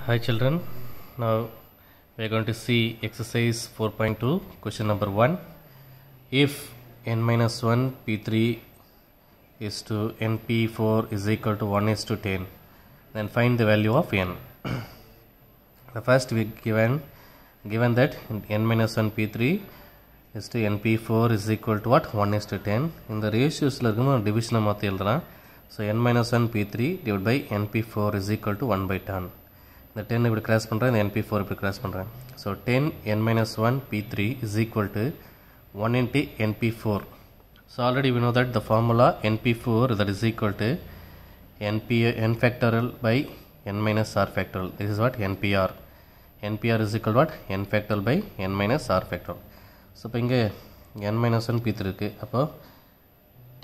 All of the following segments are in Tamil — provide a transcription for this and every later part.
Hi children, now we are going to see exercise 4.2 question number 1. If n minus 1 p3 is to np4 is equal to 1 is to 10, then find the value of n. The first we given that n minus 1 p3 is to np4 is equal to what? 1 is to 10. In the ratios division மாத்தி எழுதலாம். So n minus 1 p3 divided by np4 is equal to 1 by 10. The 10 இப்படி cross பண்றேன், இந்த np4 இப்படி cross பண்றேன். So 10 n minus 1 p3 is equal to 1 into np4. So already we know that the formula np4 that is equal to n factorial by n minus r factorial. This is what npr. npr is equal to what? N factorial by n minus r factorial. So இப்போ இங்கே n minus 1 p3 இருக்கு. அப்போ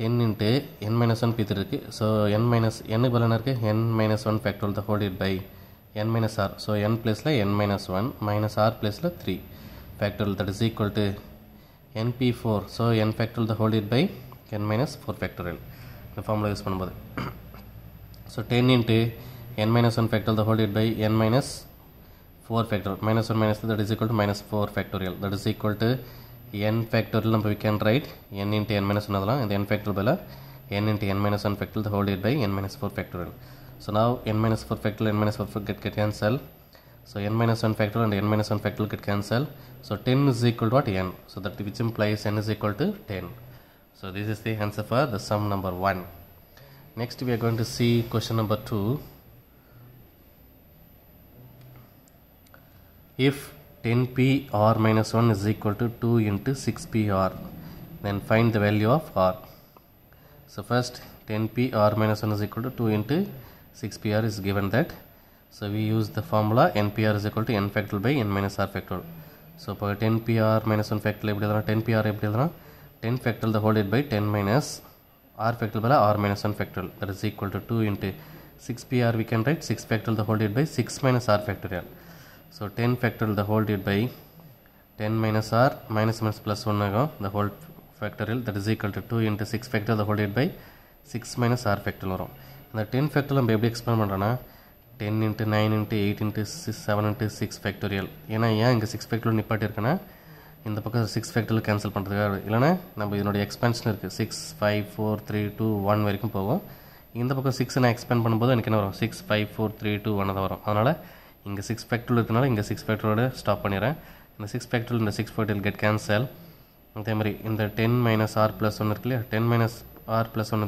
10 into n minus 1 p3 இருக்கு. So n minus n க்கு பதிலா இருக்கு n minus 1 factorial the whole divided by n minus r. So n place la n minus 1 minus r place la 3 factorial that is equal to np4. So n factorial the whole divided by n minus 4 factorial. The formula use பண்ணும்போது so 10 into n minus 1 factorial the whole divided by n minus 4 factorial. Minus 1 minus 3 that is equal to minus 4 factorial. That is equal to n factorial number we can write n into n minus 1 அதலாம் இந்த n factorial பதிலா n into n minus 1 factorial the whole divided by n minus 4 factorial. So now n minus 4 factorial n minus 4 factorial get cancel. So n minus 1 factorial and n minus 1 factorial get cancel. So 10 is equal to what? N. So that which implies n is equal to 10. So this is the answer for the sum number 1. Next we are going to see question number 2. If 10p r minus 1 is equal to 2 into 6p r, then find the value of r. So first 10p r minus 1 is equal to 2 into 6pr is given that. So we use the formula npr is equal to n factorial by n minus r factorial. So for 10pr minus 1 factorial எப்படி எழுதலாம்? 10pr எப்படி எழுதலாம்? 10 factorial the whole divided by 10 minus r factorial by r minus 1 factorial. That is equal to 2 into 6pr we can write 6 factorial the whole divided by 6 minus r factorial. So 10 factorial the whole divided by 10 minus r minus minus plus 1 ஆகும் the whole factorial. That is equal to 2 into 6 factorial the whole divided by 6 minus r factorial வரும். இந்த 10 factorial நம்ம எப்படி எக்ஸ்பிளைன் பண்ணுறோன்னா 10 into 9 into 8 into 7 into 6 factorial. ஏன்னா ஏன் இங்கே 6 factorial நிப்பாட்டி இருக்குன்னா இந்த பக்கம் 6 factorial கேன்சல் பண்ணுறதுக்காக, இல்லைனா நம்ம இதனுடைய எக்ஸ்பென்ஷன் இருக்குது 6 5 4 3 2 1 வரைக்கும் போகும். இந்த பக்கம் 6 நான் எக்ஸ்பேண்ட் பண்ணும்போது எனக்கு என்ன வரும்? 6 5 4 3 2 1 தான் வரும். அதனால் இங்கே 6 factorial இருக்கனால இங்கே 6 factorial ஸ்டாப் பண்ணிடுறேன். இந்த 6 factorial இந்த 6 factorial கெட் கேன்சல். அதே மாதிரி இந்த 10 மைனஸ் ஆர் ப்ளஸ் 1 இருக்கு இல்லையா, 10 minus R plus 1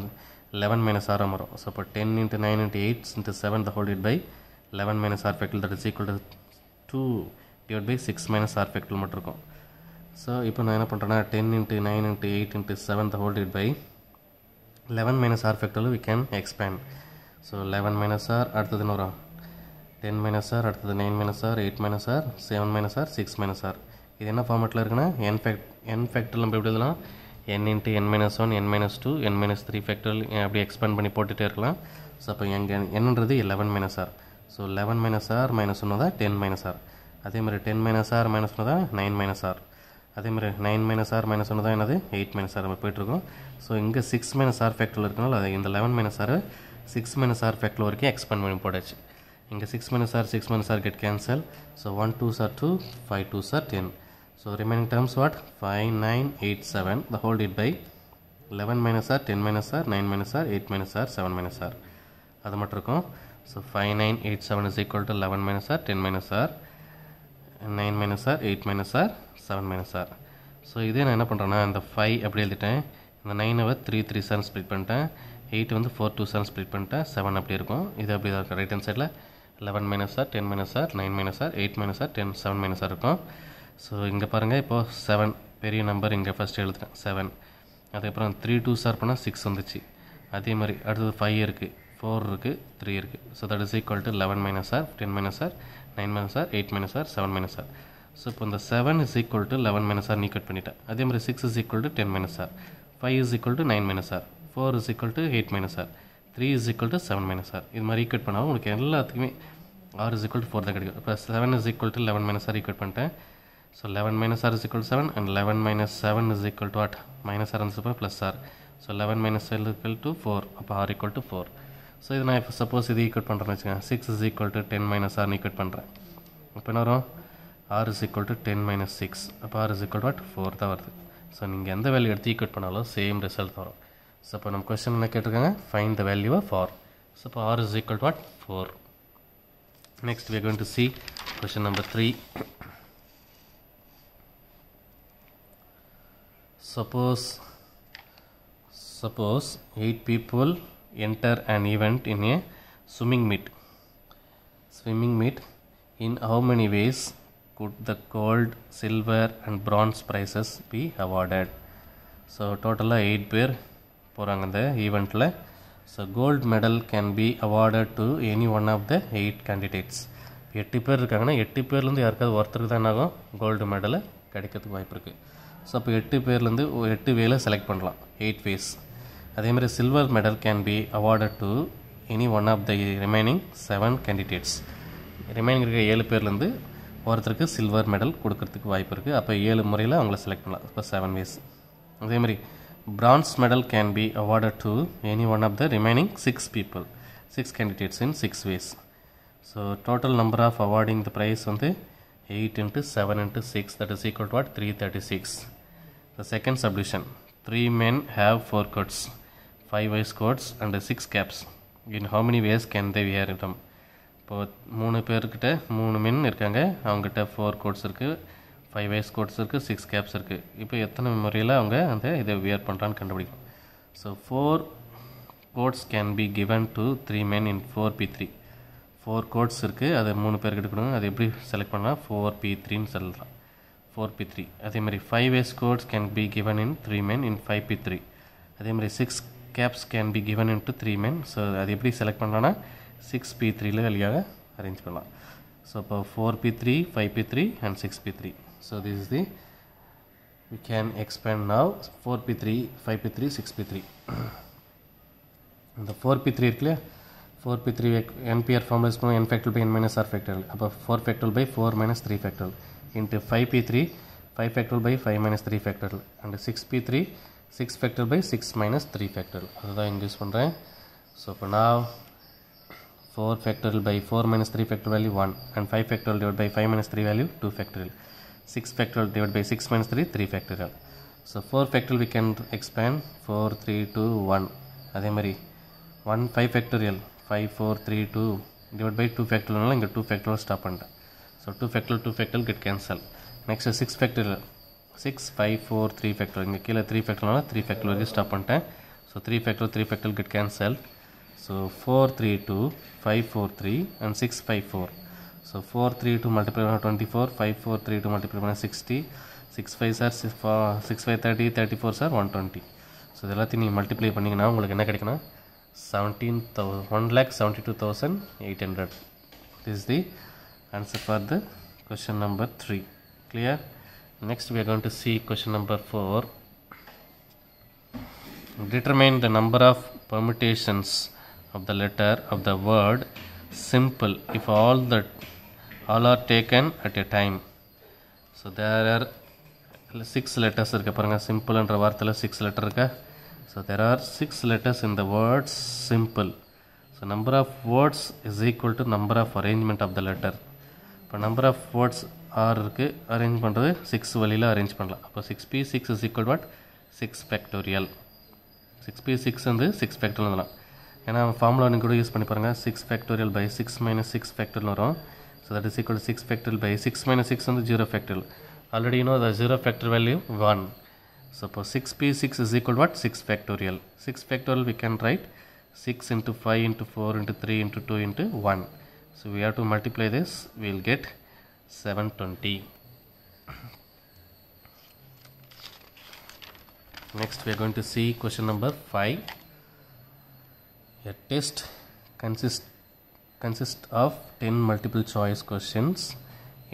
11 minus r வரும். So இப்போ 10 into 9 into 8 into 7 the whole divided by 11 minus r factorial that is equal to 2 divided by 6 minus r factorial மட்டும் இருக்கும். So இப்போ நான் என்ன பண்ணுறேன்னா 10 into 9 into 8 into 7 the whole divided by 11 minus r factorial we can expand. So 11 minus r அடுத்தது என்ன வரும்? 10 minus r அடுத்தது 9 minus r 8 minus r 7 minus r 6 minus r. இது என்ன ஃபார்மேட்டில் இருக்குன்னா n factorial நம்ம எப்படி எழுதலாம்? n into n minus 1 n minus 2 n minus 3 factorial அப்படி எக்ஸ்பேண்ட் பண்ணி போட்டுகிட்டே இருக்கலாம். ஸோ அப்போ எங்கே என்னன்றது 11 minus r. So 11 minus r minus 1 தான் 10 minus r. அதே மாதிரி 10 minus r minus 1 தான் 9 minus r. அதே மாதிரி 9 minus r minus 1 தான் என்னது 8 minus r நம்ம போயிட்டுருக்கோம். ஸோ இங்கே 6 minus r factorial இருக்கனால அது இந்த 11 minus r 6 minus r factorial வரைக்கும் எக்ஸ்பேண்ட் பண்ணி போட்டாச்சு. இங்கே 6 minus r get cancel. So 1 2s are 2 5 2s are 10. So remaining terms what? 5 9 8 7 the whole divided by 11 minus r 10 minus r 9 minus r 8 minus r 7 minus r அது மட்டும் இருக்கும். So 5 9 8 7 is equal to 11 minus r 10 minus r 9 minus r 8 minus r 7 minus r. So இதே நான் என்ன பண்ணுறேன்னா இந்த 5 அப்படி எழுதிட்டேன், இந்த 9 3 3 7 ஸ்ப்ளிட் பண்ணிட்டேன், 8 வந்து 4 2 7 ஸ்ப்ளிட் பண்ணிட்டேன், 7 அப்படி இருக்கும். இது அப்படி தான் இருக்கும். ரைட் ஹேண்ட் சைடில் 11 minus r 10 minus r 9 minus r 8 minus r 10 7 minus r இருக்கும். ஸோ இங்கே பாருங்கள், இப்போது 7 பெரிய நம்பர் இங்கே ஃபஸ்ட்டு எழுதுட்டேன் 7. அதுக்கப்புறம் 3 2s ஆர் பண்ணால் 6 வந்துச்சு. அதே மாதிரி அடுத்தது 5 இருக்குது 4 இருக்குது 3 இருக்குது. So that is equal to 11 minus r 10 minus r 9 minus r 8 minus r 7 minus r. So இப்போ இந்த 7 is equal to 11 minus r equate பண்ணிட்டேன். அதே மாதிரி 6 is equal to 10 minus r 5 is equal to 9 minus r 4 is equal to 8 minus r 3 is equal to 7 minus r. இது மாதிரி ஈக்குவேட் பண்ணால் உங்களுக்கு எல்லாத்துக்குமே r is equal to 4 தான் கிடைக்கும். இப்போ 7 is equal to 11 minus r equate பண்ணிட்டேன். So 11 minus r is equal to 7 and 11 minus 7 is equal to what? Minus r and super plus r. So 11 minus r is equal to 4. அப்போ r equal to 4. ஸோ இது நான் இப்போ சப்போஸ் இது ஈக்குவேட் பண்ணுறேன்னு வச்சுக்கோங்க 6 is equal to 10 minus r equate பண்ணுறேன். இப்போ என்ன வரும் r is equal to 10 minus 6. அப்போ r is equal to what 4 தான் வருது. ஸோ நீங்கள் எந்த வேல்யூ எடுத்து ஈக்குவேட் பண்ணாலும் சேம் ரிசல்ட் வரும். ஸோ இப்போ நம்ம கொஸ்டின் என்ன கேட்டிருக்காங்க, find the value of r. So இப்போ r is equal to what 4. Next we are going to see question number 3. Suppose 8 people enter an event in a swimming meet. In how many ways could the gold, silver and bronze prizes be awarded? So total 8 பேர் போறாங்க இந்த ஈவெண்ட்ல. So gold medal can be awarded to any one of the 8 candidates. 8 பேர் இருக்காங்கன்னா 8 பேர்லேருந்து யாருக்காவது ஒருத்தருக்கு தான் ஆகும் கோல்டு மெடல் கிடைக்கிறதுக்கு வாய்ப்பு இருக்குது. ஸோ அப்போ 8 பேர்லேருந்து 8 வேல செலக்ட் பண்ணலாம், 8 ways. அதேமாதிரி silver medal can be awarded to any one of the remaining 7 candidates. Remaining இருக்க 7 பேர்லேருந்து ஒருத்தருக்கு சில்வர் மெடல் கொடுக்கறதுக்கு வாய்ப்பு இருக்குது. அப்போ 7 முறையில் அவங்கள செலக்ட் பண்ணலாம். இப்போ 7 ways. அதேமாதிரி bronze medal can be awarded to any one of the remaining 6 candidates in 6 ways. So total number of awarding the prize வந்து 8 into 7 into 6, that is equal to what 336. The second subdivision, 3 men have 4 coats, 5 waistcoats and 6 caps. In how many ways can they wear them? இப்போ 3 பேர்கிட்ட 3 men இருக்காங்க, அவங்ககிட்ட 4 coats இருக்குது, 5 waistcoats இருக்குது, 6 caps இருக்குது. இப்போ எத்தனை முறையில் அவங்க அந்த இதை வியர் பண்ணுறான்னு கண்டுபிடிக்கும். So 4 coats can be given to 3 men in 4p3. 4 coats இருக்குது, அதை 3 பேர்கிட்ட கொடுங்க. அது எப்படி செலக்ட் பண்ணலாம், 4p3ன்னு சொல்லலாம், 4p3. அதேமாதிரி 5 waistcoats can be given in 3 men in 5p3. அதேமாதிரி 6 caps can be given into 3 men. So அது எப்படி செலக்ட் பண்ணலான்னா 6p3ல வழியாக அரேஞ்ச் பண்ணலாம். ஸோ இப்போ 4p3, 5p3 and 6p3. So this is the, we can expand now 4p3, 5p3, 6p3. இந்த 4p3 இருக்குல்ல, 4p3 NPR formula is n factorial by n minus r factorial. அப்போ 4 factorial by 4 minus 3 factorial into 5p3, 5 factorial by 5 minus 3 factorial and 6p3, 6 factorial by 6 minus 3 factorial. அதுதான் இங்கே யூஸ் பண்ணுறேன். ஸோ இப்போ now 4 factorial by 4 minus 3 factorial value 1 and 5 factorial divided by 5 minus 3 value 2 factorial. 6 factorial divided by 6 minus 3, 3 factorial. So 4 factorial we can expand 4, 3, 2, 1. அதே மாதிரி 1, 5 factorial 5, 4, 3, 2 divided by 2 factorial. இங்கே 2 factorial stop பண்ணிட்டேன். So 2 factorial get cancel. Next 6 factorial 6, 5, 4, 3 factorial. இங்கே கீழே 3 factorial 3 factorial stop பண்ணிட்டேன். So 3 factorial get cancelled. So 4, 3, 2, 5, 4, 3 and 6, 5, 4. So 4, 3, 2 multiplied by 24, 5, 4, 3, 2 multiplied by 60, 6, 5 are 6, 5, 30, 34 are 120. So இதெல்லாத்தையும் நீங்கள் மல்டிப்ளை பண்ணிங்கன்னா உங்களுக்கு என்ன கிடைக்குன்னா 1,72,800. This is the answer for the question number 3. Clear? Next we are going to see question number 4. Determine the number of permutations of the letter of the word simple if all are taken at a time. So there are 6 letters irukku parunga, simple என்ற வார்த்தையில 6 letter இருக்கா. So there are 6 letters in the word simple. So number of words is equal to number of arrangement of the letter. இப்போ number of words r இருக்கு, அரேஞ்ச் பண்ணுறது 6 வழியில் அரேஞ்ச் பண்ணலாம். அப்போ 6p6 is equal to what 6 factorial. 6p6 வந்து 6 factorial தான். ஏன்னா ஃபார்முலா நீங்கள் கூட யூஸ் பண்ணி பாருங்கள், 6 factorial by 6 minus 6 factorial வரும். So that is equal to 6 factorial by 6 minus 6 வந்து 0 factorial. Already you know the 0 factorial value 1. So for 6p6 is equal to what 6 factorial. 6 factorial we can write 6 into 5 into 4 into 3 into 2 into 1. So we have to multiply this, we will get 720. Next we are going to see question number 5. A test consists of 10 multiple choice questions.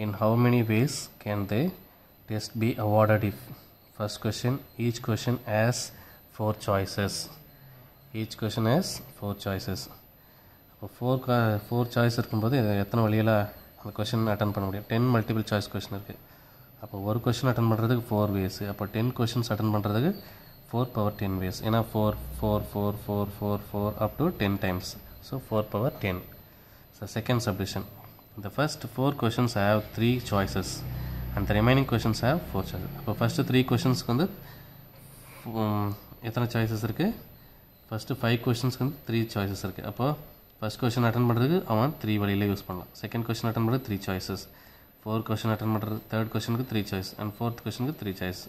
In how many ways can the test be awarded if? First question, each question has 4 choices. Each question has 4 choices. அப்போ 4 choice இருக்கும்போது எத்தனை வழியில் அந்த கொஷின் அட்டன் பண்ண முடியும்? 10 மல்டிபிள் சாய்ஸ் கொஷின் இருக்குது. அப்போ ஒரு கொஷின் அட்டன் பண்ணுறதுக்கு 4 ways. அப்போ 10 questions அட்டன் பண்ணுறதுக்கு 4 power 10 ways. ஏன்னா 4 4 4 4 4 4 up to 10 times So 4 power 10. So second subdivision. The first 4 questions have 3 choices and the remaining questions have 4 choices. So first 3 questions வந்து எத்தனை choices இருக்கு? First 5 questions வந்து 3 choices இருக்கு. அப்போ first question attend பண்ணுறதுக்கு அவன் 3 வழியில் யூஸ் பண்ணலாம். Second question attend பண்ணுறது 3 choices. 4 question attend பண்ணுறது third questionக்கு 3 choice and fourth questionக்கு 3 choice.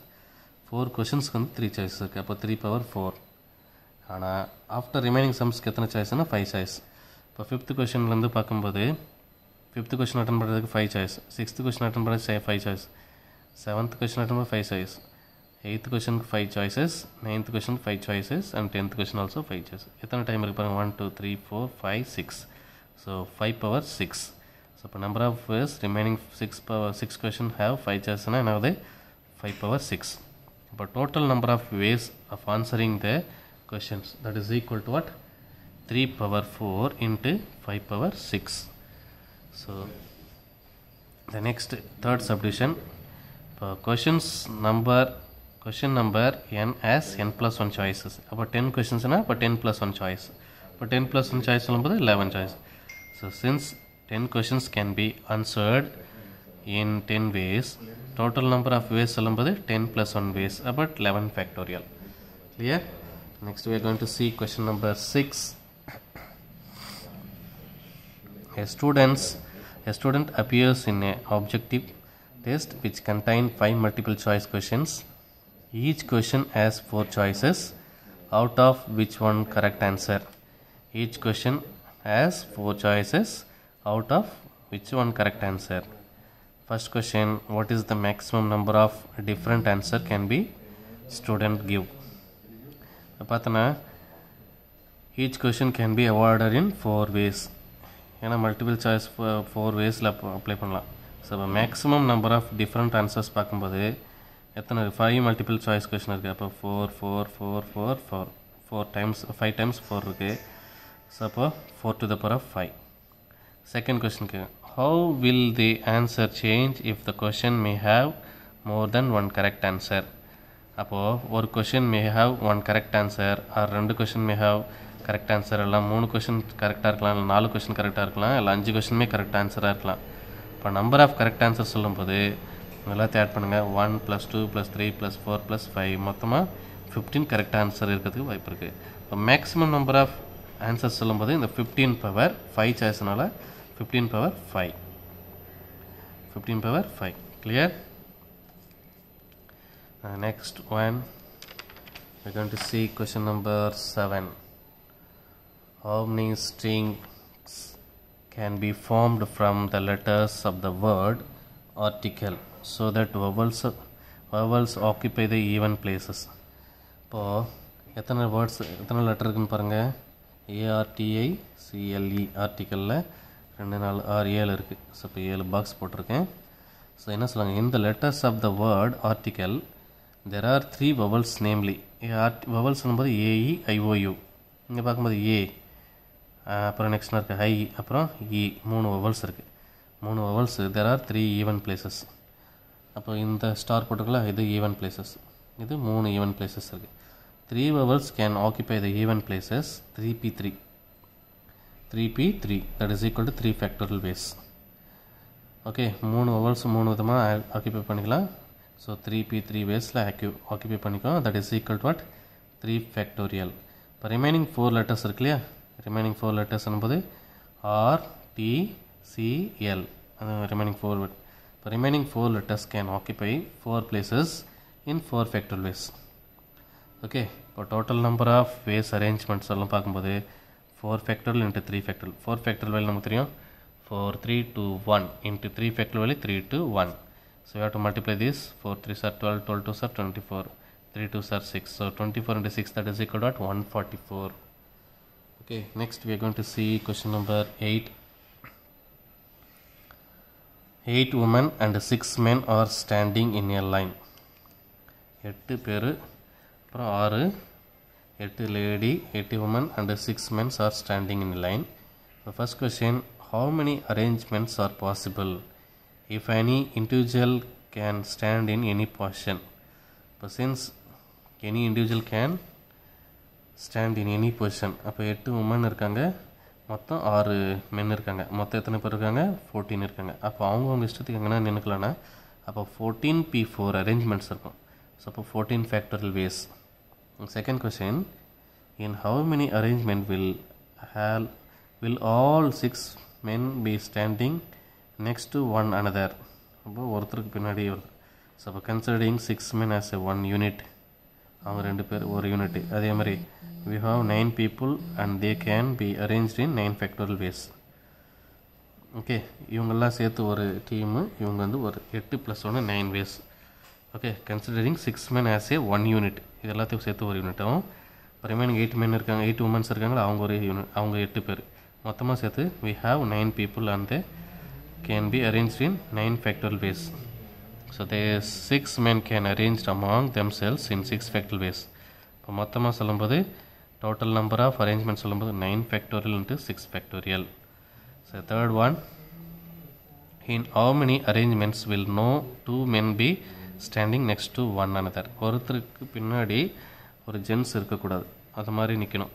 4 questions வந்து 3 choices இருக்கு. அப்போ 3 power 4. ஆனால் ஆஃப்டர் ரிமைனிங் சம்ஸ்க்கு எத்தனை சாய்ஸ்னால் 5 சாய்ஸ். இப்போ 5th கொஷின்லேருந்து பார்க்கும்போது 5th கொஷின் அட்டன் பண்ணுறதுக்கு 5 சாய்ஸ், 6th கொஷின் அட்டன் பண்ணுறது 5 சாய்ஸ், 7th கொஷின் அட்டன் பண்ண 5 சாய்ஸ், 8th கொஷனுக்கு 5 சாய்ஸஸ், 9th கொஷனுக்கு 5 choices and 10th question also 5 choice. எத்தனை டைம் இருக்குது பாருங்கள், 1 2 3 4 5 6. So 5 power 6. ஸோ இப்போ number of ways remaining 6 question have 5 சாய்ஸ்னால் என்ன ஆகுது, 5 power 6. இப்போ total number of ways of answering the questions, that is equal to what, 3 power 4 into 5 power 6. So the next third subdivision, question number n as n plus 1 choices. About 10 questions na, but 10 plus 1 choice. But 10 plus 1 choice 11 choice. So since 10 questions can be answered in 10 ways, total number of ways 10 plus 1 ways, about 11 factorial. Clear? Next we are going to see question number 6. A student appears in a objective test which contain 5 multiple choice questions. Each question has 4 choices, out of which one correct answer. Each question has 4 choices, out of which one correct answer. First question, what is the maximum number of different answer can be student give? பார்த்தோன்னா each question can be avoided in 4 ways. ஏன்னா மல்டிபிள் சாய்ஸ் 4 waysல அப்ளை பண்ணலாம். ஸோ இப்போ maximum number of different answers பார்க்கும்போது எத்தனை 5 மல்டிபிள் சாய்ஸ் கொஷின் இருக்குது. அப்போ 4 4 4 4 4 4 டைம்ஸ் 5 டைம்ஸ் 4 இருக்குது. ஸோ அப்போ 4 to the power of 5. Second கொஷினுக்கு, how will the answer change if the question may have more than 1 correct answer. அப்போது ஒரு question may have 1 correct answer, or 2 question may have correct answer, இல்லை 3 கொஷின் கரெக்டாக இருக்கலாம், இல்லை 4 கொஷின் கரெக்டாக இருக்கலாம், இல்லை 5 கொஷினுமே கரெக்ட் ஆன்சராக இருக்கலாம். இப்போ நம்பர் ஆஃப் கரெக்ட் ஆன்சர் சொல்லும்போது எல்லாத்தையும் ஆட் பண்ணுங்கள். 1 + 2 + 3 + 4 + 5 மொத்தமாக 15 கரெக்ட் ஆன்சர் இருக்கிறதுக்கு வாய்ப்பு இருக்குது. இப்போ மேக்ஸிமம் நம்பர் ஆஃப் ஆன்சர் சொல்லும்போது இந்த 15 power 5 சாய்ஸ்னால 15 power 5. 15 power 5. Clear? Next one, we are going to see question number 7. How many strings can be formed from the letters of the word article so that vowels occupy the even places? இப்போது எத்தனை வேர்ட்ஸ் எத்தனை லெட்டர் இருக்குன்னு பாருங்கள். ARTICLE ஆர்டிக்கலில் 2 4 6 7 இருக்குது. ஸோ இப்போ 7 பாக்ஸ் போட்டிருக்கேன். ஸோ என்ன சொல்லுவாங்க, in the letters of the word article there are 3 vowels, namely vowels சொல்லும்போது AE IOU. இங்கே பார்க்கும்போது A, அப்புறம் நெக்ஸ்ட் இருக்குது I, அப்புறம் E. 3 vowels இருக்குது. 3 vowels, there are 3 even places. அப்போ இந்த ஸ்டார் போட்டுக்கலாம், இது even places, இது 3 even places இருக்குது. 3 vowels can occupy the even places 3p3. 3p3, that is equal to 3 factorial ways. Okay, 3 vowels 3 விதமாக ஆக்கியபை பண்ணிக்கலாம். ஸோ 3p3 வேஸில் ஆக்கியபை பண்ணிக்கலாம். That is equal to what, 3 factorial. இப்போ ரிமைனிங் 4 லெட்டர்ஸ் இருக்கு இல்லையா, ரிமைனிங் 4 லெட்டர்ஸ் என்பது RTCL, அது ரிமைனிங் 4. இப்போ remaining 4 letters can occupy 4 places in 4 factorial ways. Okay, இப்போ total number of ways arrangements எல்லாம் பார்க்கும்போது 4 factorial into 3 factorial. 4 factorial value நமக்கு தெரியும், 4 3 2 1 into 3 factorial value 3 2 1. So we have to multiply this. 4 3s are 12, 12 2s are 24, 3 2s are 6. So 24 into 6, that is equal to 144. Okay, next we are going to see question number 8. 8 women and 6 men are standing in a line. 8 பேர் அப்புறம் 6 8 lady, 8 women and 6 men are standing in a line. The first question, how many arrangements are possible if any individual can stand in any position? But since any individual can stand in any position, அப்போ 8 women இருக்காங்க, மொத்தம் 6 மென் இருக்காங்க. மொத்தம் எத்தனை பேர் இருக்காங்க? 14 இருக்காங்க. அப்போ அவங்கவுங்க இஷ்டத்துக்கு எங்கன்னா நின்றுக்கலாம்னா அப்போ 14p4 அரேஞ்ச்மெண்ட்ஸ் இருக்கும். ஸோ அப்போ 14 factorial ways. Second question, in how many arrangement will all 6 men be standing next to one another? அப்போ ஒருத்தருக்கு பின்னாடி வருது. ஸோ அப்போ considering 6 men as a 1 unit, அவங்க 2 பேர் ஒரு யூனிட். அதே மாதிரி we have 9 people and they can be arranged in 9 factorial ways. Okay, இவங்கெல்லாம் சேர்த்து ஒரு டீமு, இவங்க வந்து ஒரு 8 + 1 9 ways. Okay, considering 6 men as a 1 unit, இது எல்லாத்தையும் சேர்த்து ஒரு யூனிட்டும், ரிமைனிங் 8 men இருக்காங்க, 8 உமன்ஸ் இருக்காங்களா, அவங்க ஒரு யூனிட், அவங்க 8 பேர், மொத்தமாக சேர்த்து we have 9 people and they can be arranged in 9 factorial ways. So the 6 men can arrange among themselves in 6 factorial ways. இப்போ மொத்தமாக சொல்லும்போது டோட்டல் நம்பர் ஆஃப் அரேஞ்ச்மெண்ட் சொல்லும்போது 9 factorial into 6 factorial. So third one, in how many arrangements will no 2 men be standing next to one another? ஒருத்தருக்கு பின்னாடி ஒரு ஜென்ஸ் இருக்கக்கூடாது, அது மாதிரி நிற்கணும்.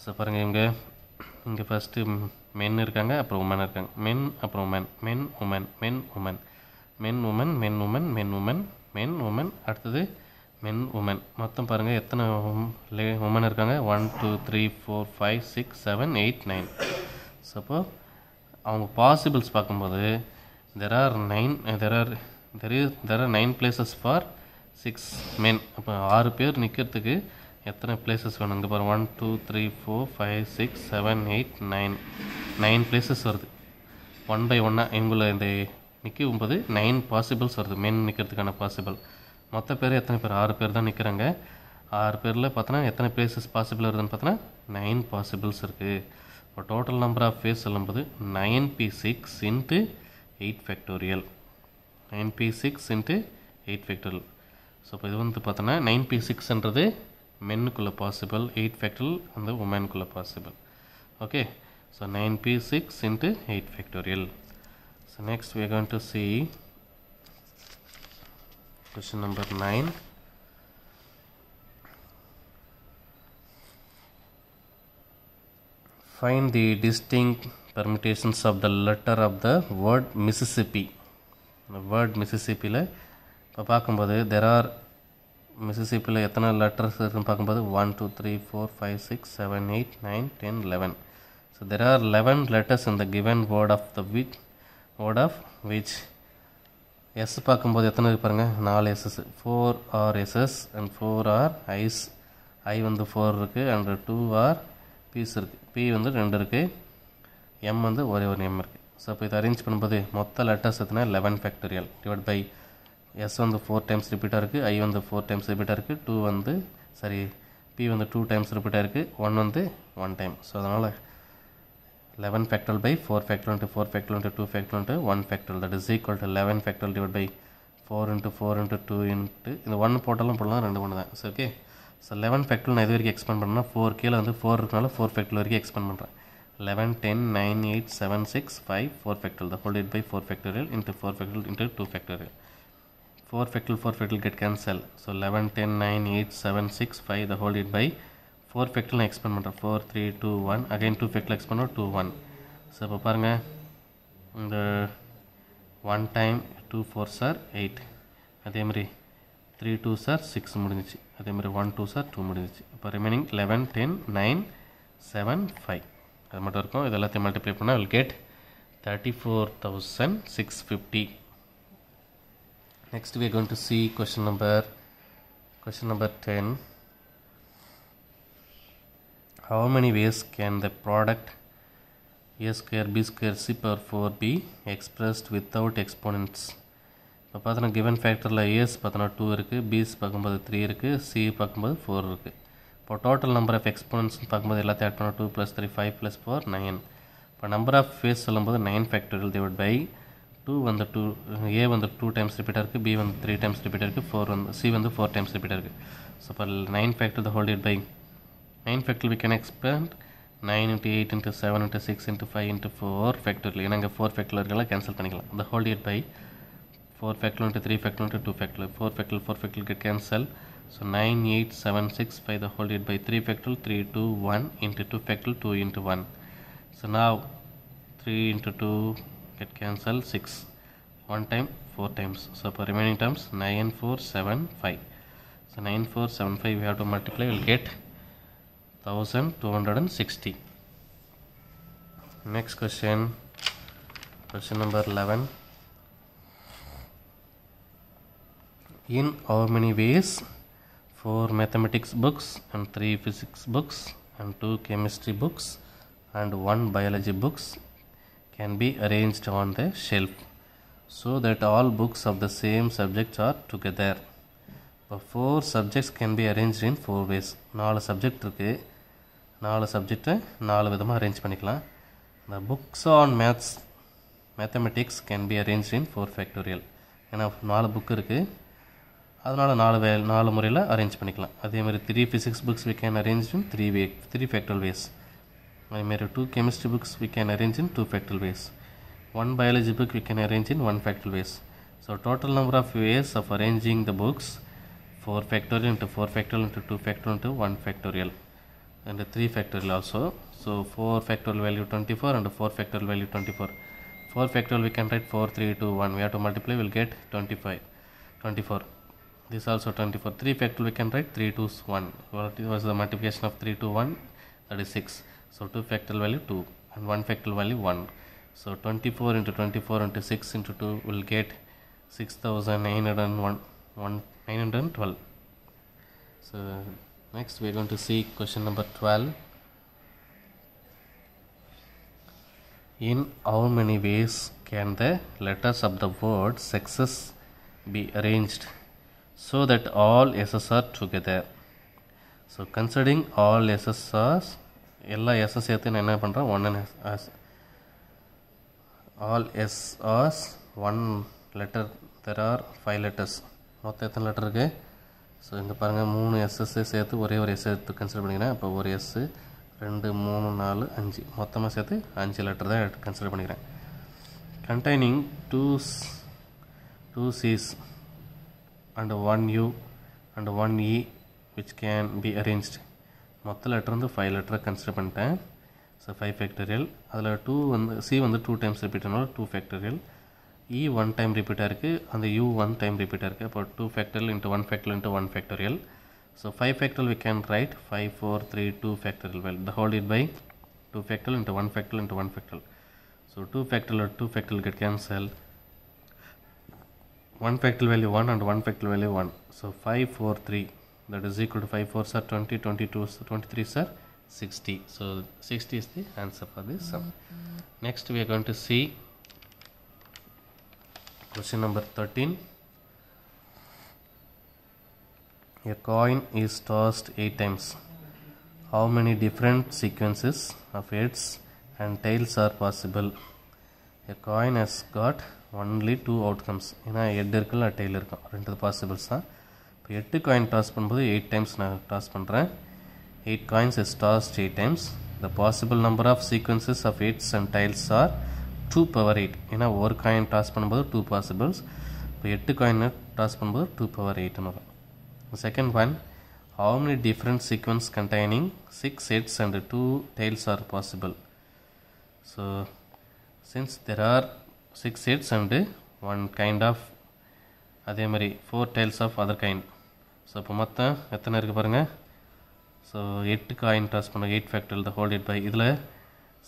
ஸோ பாருங்கள், இங்கே ஃபஸ்ட்டு மென் இருக்காங்க, அப்புறம் உமன் இருக்காங்க, மென் அப்புறம் உமன், மென் உமன், மென் உமன், மென் உமன், மென் உமன், மென் உமன், மென் உமன், அடுத்தது மென் உமன். மொத்தம் பாருங்கள் எத்தனை உமன் இருக்காங்க, 1 2 3 4 5 6 7 8 9. ஸோ அப்போ அவங்க பாசிபிள்ஸ் பார்க்கும்போது there are 9 places for 6 men. அப்போ 6 பேர் நிற்கிறதுக்கு எத்தனை பிளேசஸ் வேணும்? இங்கே பாருங்கள் 1 2 3 4 5 6 7 8 9 பிளேசஸ் வருது. 1 by 1 இவங்களை இந்த நிற்கும்போது 9 பாசிபிள்ஸ் வருது, மென் நிற்கிறதுக்கான பாசிபிள். மொத்த பேர் எத்தனை பேர்? 6 பேர் தான் நிற்கிறாங்க. 6 பேரில் பார்த்தோன்னா எத்தனை பிளேசஸ் பாசிபிள் வருதுன்னு பார்த்தோன்னா 9 பாசிபிள்ஸ் இருக்குது. இப்போ டோட்டல் நம்பர் ஆஃப் ஃபேஸ் சொல்லும்போது 9p6 into 8 factorial, 9p6 into 8 factorial. So இப்போ இது வந்து பார்த்தோன்னா 9p6ன்றது மென்னுக்குள்ளே பாசிபிள், 8 factorial வந்து உமனுக்குள்ளே possible. Okay, so 9p6 into 8 factorial. So next we are going to see question number 9. Find the distinct permutations of the letter of the word Mississippi. The word Mississippi ல இப்போ பார்க்கும்போது there are மிசிசிப்பியில் எத்தனை லெட்டர்ஸ் இருக்குன்னு பார்க்கும்போது 1 2 3 4 5 6 7 8 9 10 11. So there are 11 letters in the given word of which S பார்க்கும்போது எத்தனை இருக்கு பாருங்கள், 4 S's, 4 are S's and 4 are I's. I வந்து 4 இருக்குது அண்ட் 2 ஆர் பீஸ் இருக்குது, பி வந்து 2 இருக்குது, எம் வந்து ஒரே ஒரு எம் இருக்குது. ஸோ இப்போ இதை அரேஞ்ச் பண்ணும்போது மொத்த லெட்டர்ஸ் எத்தனை 11 ஃபேக்டரியல் டிவைட் பை எஸ் வந்து 4 டைம்ஸ் ரிப்பீட்டாக இருக்குது, ஐ வந்து 4 டைம்ஸ் ரிப்பீட்டாக இருக்குது, பி வந்து 2 டைம்ஸ் ரிப்பீட்டாக இருக்குது, 1 வந்து 1 டைம். ஸோ அதனால் 11 factorial by 4 factorial into 4 factorial into 2 factorial into 1 factorial, that is equal to 11 factorial divided by 4 into 4 into 2 into இந்த 1 போட்டாலும் போடலாம், 2 1 தான். ஸோ ஓகே, ஸோ 11 factorial நான் இது வரைக்கும் எக்ஸ்பெண்ட் பண்ணேன்னா 4 கீழே வந்து 4 இருக்கனால 4 factorial வரைக்கும் எக்ஸ்பெண்ட் பண்ணுறேன். 11 10 9 8 7 6 5 4 factorial, the whole divided by 4 factorial into 4 factorial into 2 factorial. 4 factorial get cancel. So 11 10 9 8 7 6 5 the whole divided by 4 factorial நான் எக்ஸ்பெண்ட் பண்ணுறேன். 4 3 2 1 again 2 factorial எக்ஸ்பெண்ட் பண்ணுறோம் 2 1. ஸோ இப்போ பாருங்கள், இந்த 1 டைம் 2 4s are 8, அதேமாதிரி 3 2s are 6 முடிஞ்சிச்சு, அதேமாதிரி 1 2s are 2 முடிஞ்சிச்சு. இப்போ ரிமைனிங் 11 10 9 7 5 அது மட்டும் இருக்கும். இது எல்லாத்தையும் மல்டிப்ளை பண்ணால் will get 34,650. Next we are going to see question number 10. How many ways can the product a square b square c power 4 be expressed without exponents? இப்போ பார்த்தோன்னா given factorல a's பார்த்தோன்னா 2 இருக்குது, b's பார்க்கும்போது 3 இருக்குது, c பார்க்கும்போது 4 இருக்குது. இப்போ டோட்டல் நம்பர் ஆஃப் எக்ஸ்போனன்ட்ஸ் பார்க்கும்போது எல்லாத்தையும் ஆட் பண்ணால் 2 + 3 5 + 4 9. இப்போ நம்பர் ஆஃப் ஃபேஸ் சொல்லும்போது 9 factorial divided by 2 வந்து 2, a வந்து 2 டைம்ஸ் ரிப்பீட்டாக இருக்குது, b வந்து 3 டைம்ஸ் ரிப்பீட்டாக இருக்குது, 4 வந்து c வந்து 4 டைம்ஸ் ரிப்பீட்டாக இருக்குது. ஸோ இப்போ 9 factorial the whole divided by 9 factorial we can expand 9 into 8 into 7 into 6 into 5 into 4 factorial. ஏன்னா இங்கே 4 factorial இருக்கலாம், கேன்சல் பண்ணிக்கலாம். the whole divided by 4 factorial into 3 factorial into 2 factorial. 4 factorial get cancel. So 9 8 7 6 5 the whole divided by 3 factorial 3 2 1 into 2 factorial 2 into 1. So now 3 into 2 get cancelled, 6. 1 time, 4 times. So for remaining terms 9475. So 9475 we have to multiply, we will get 1260. Next question, question number 11. In how many ways 4 mathematics books and 3 physics books and 2 chemistry books and 1 biology books can be arranged on the shelf so that all books of the same subject are together? 4 subjects can be arranged in 4 ways. 4 subject இருக்குது, 4 சப்ஜெக்டை 4 விதமாக அரேஞ்ச் பண்ணிக்கலாம். The books on mathematics can be arranged in 4 factorial. ஏன்னா 4 புக் இருக்குது, அதனால் 4 முறையில் அரேஞ்ச் பண்ணிக்கலாம். அதேமாதிரி 3 physics books we can arrange in 3 factorial ways. அதேமாதிரி 2 chemistry books we can arrange in 2 factorial ways. 1 biology book we can arrange in 1 factorial ways. So total number of ways of arranging the books 4 factorial into 4 factorial into 2 factorial into 1 factorial and 3 factorial also. So 4 factorial value 24 and 4 factorial value 24. 4 factorial we can write 4, 3, 2, 1. We have to multiply, we will get 24. This also 24. 3 factorial we can write 3, 2, 1. What was the multiplication of 3 to 1? That is 6. So 2 factorial value 2 and 1 factorial value 1. So 24 into 24 into 6 into 2 will get 6912. So next we are going to see question number 12. In how many ways can the letters of the word success be arranged so that all S's are together? So considering all S's are, எல்லா S's சேர்த்து நான் என்ன பண்ணுறேன், 1 as all S as 1 letter. There are 5 letters. மொத்தம் எத்தனை லெட்டர் இருக்குது? ஸோ இங்கே பாருங்கள், 3 SS சேர்த்து ஒரே ஒரு S எடுத்து கன்சிடர் பண்ணிக்கிறேன். அப்போ ஒரு S, 2, 3, 4, 5 மொத்தமாக சேர்த்து 5 லெட்டர் தான் கன்சிடர் பண்ணிக்கிறேன். Containing 2 C's and 1 U and 1 E which can be arranged. மொத்த லெட்டர் வந்து 5 லெட்டரை கன்சிடர் பண்ணிட்டேன். So 5 factorial. அதில் 2 வந்து C வந்து 2 டைம்ஸ் ரிப்பீட் ஆனாலும் 2 ஃபேக்டரியல். E 1 டைம் ரிப்பீட்டாக இருக்குது, அந்த U 1 டைம் ரிப்பீட்டாக இருக்குது. அப்போ 2 factorial into 1 factorial into 1 factorial. So 5 factorial we can write 5, 4, 3, 2 factorial. Well, the whole it by 2 factorial into 1 factorial into 1 factorial. So 2 factorial or 2 factorial get cancelled. 1 factorial value 1 and 1 factorial value 1. So 5, 4, 3. That is equal to 5, 4 are 20, 22, 23 are 60. So 60 is the answer for this sum. Next we are going to see question number 13. A coin is tossed 8 times. How many different sequences of heads and tails are possible? A coin has got only 2 outcomes. ஏன்னா ஹெட் இருக்குல்ல, டெய்ல் இருக்கும், 2 பாசிபிள்ஸ் தான். இப்போ 8 காயின் டாஸ் பண்ணும்போது 8 டைம்ஸ் நான் டாஸ் பண்ணுறேன். 8 coins is tossed 8 times. The possible number of sequences of heads and tails are 2 power 8. ஏன்னா ஒரு காயின் டாஸ் பண்ணும்போது 2 பாசிபிள்ஸ். இப்போ 8 காயின் டாஸ் பண்ணும்போது 2 power 8 வரும். The second one, how many different sequences containing 6 heads and 2 tails are possible? So since there are 6 heads and 1 kind of அதே மாதிரி 4 tails of other kind. So இப்போ மொத்தம் எத்தனை இருக்குது பாருங்கள். ஸோ 8 காயின் டாஸ் பண்ண 8 ஃபேக்டரியல் the whole 8 by இதில்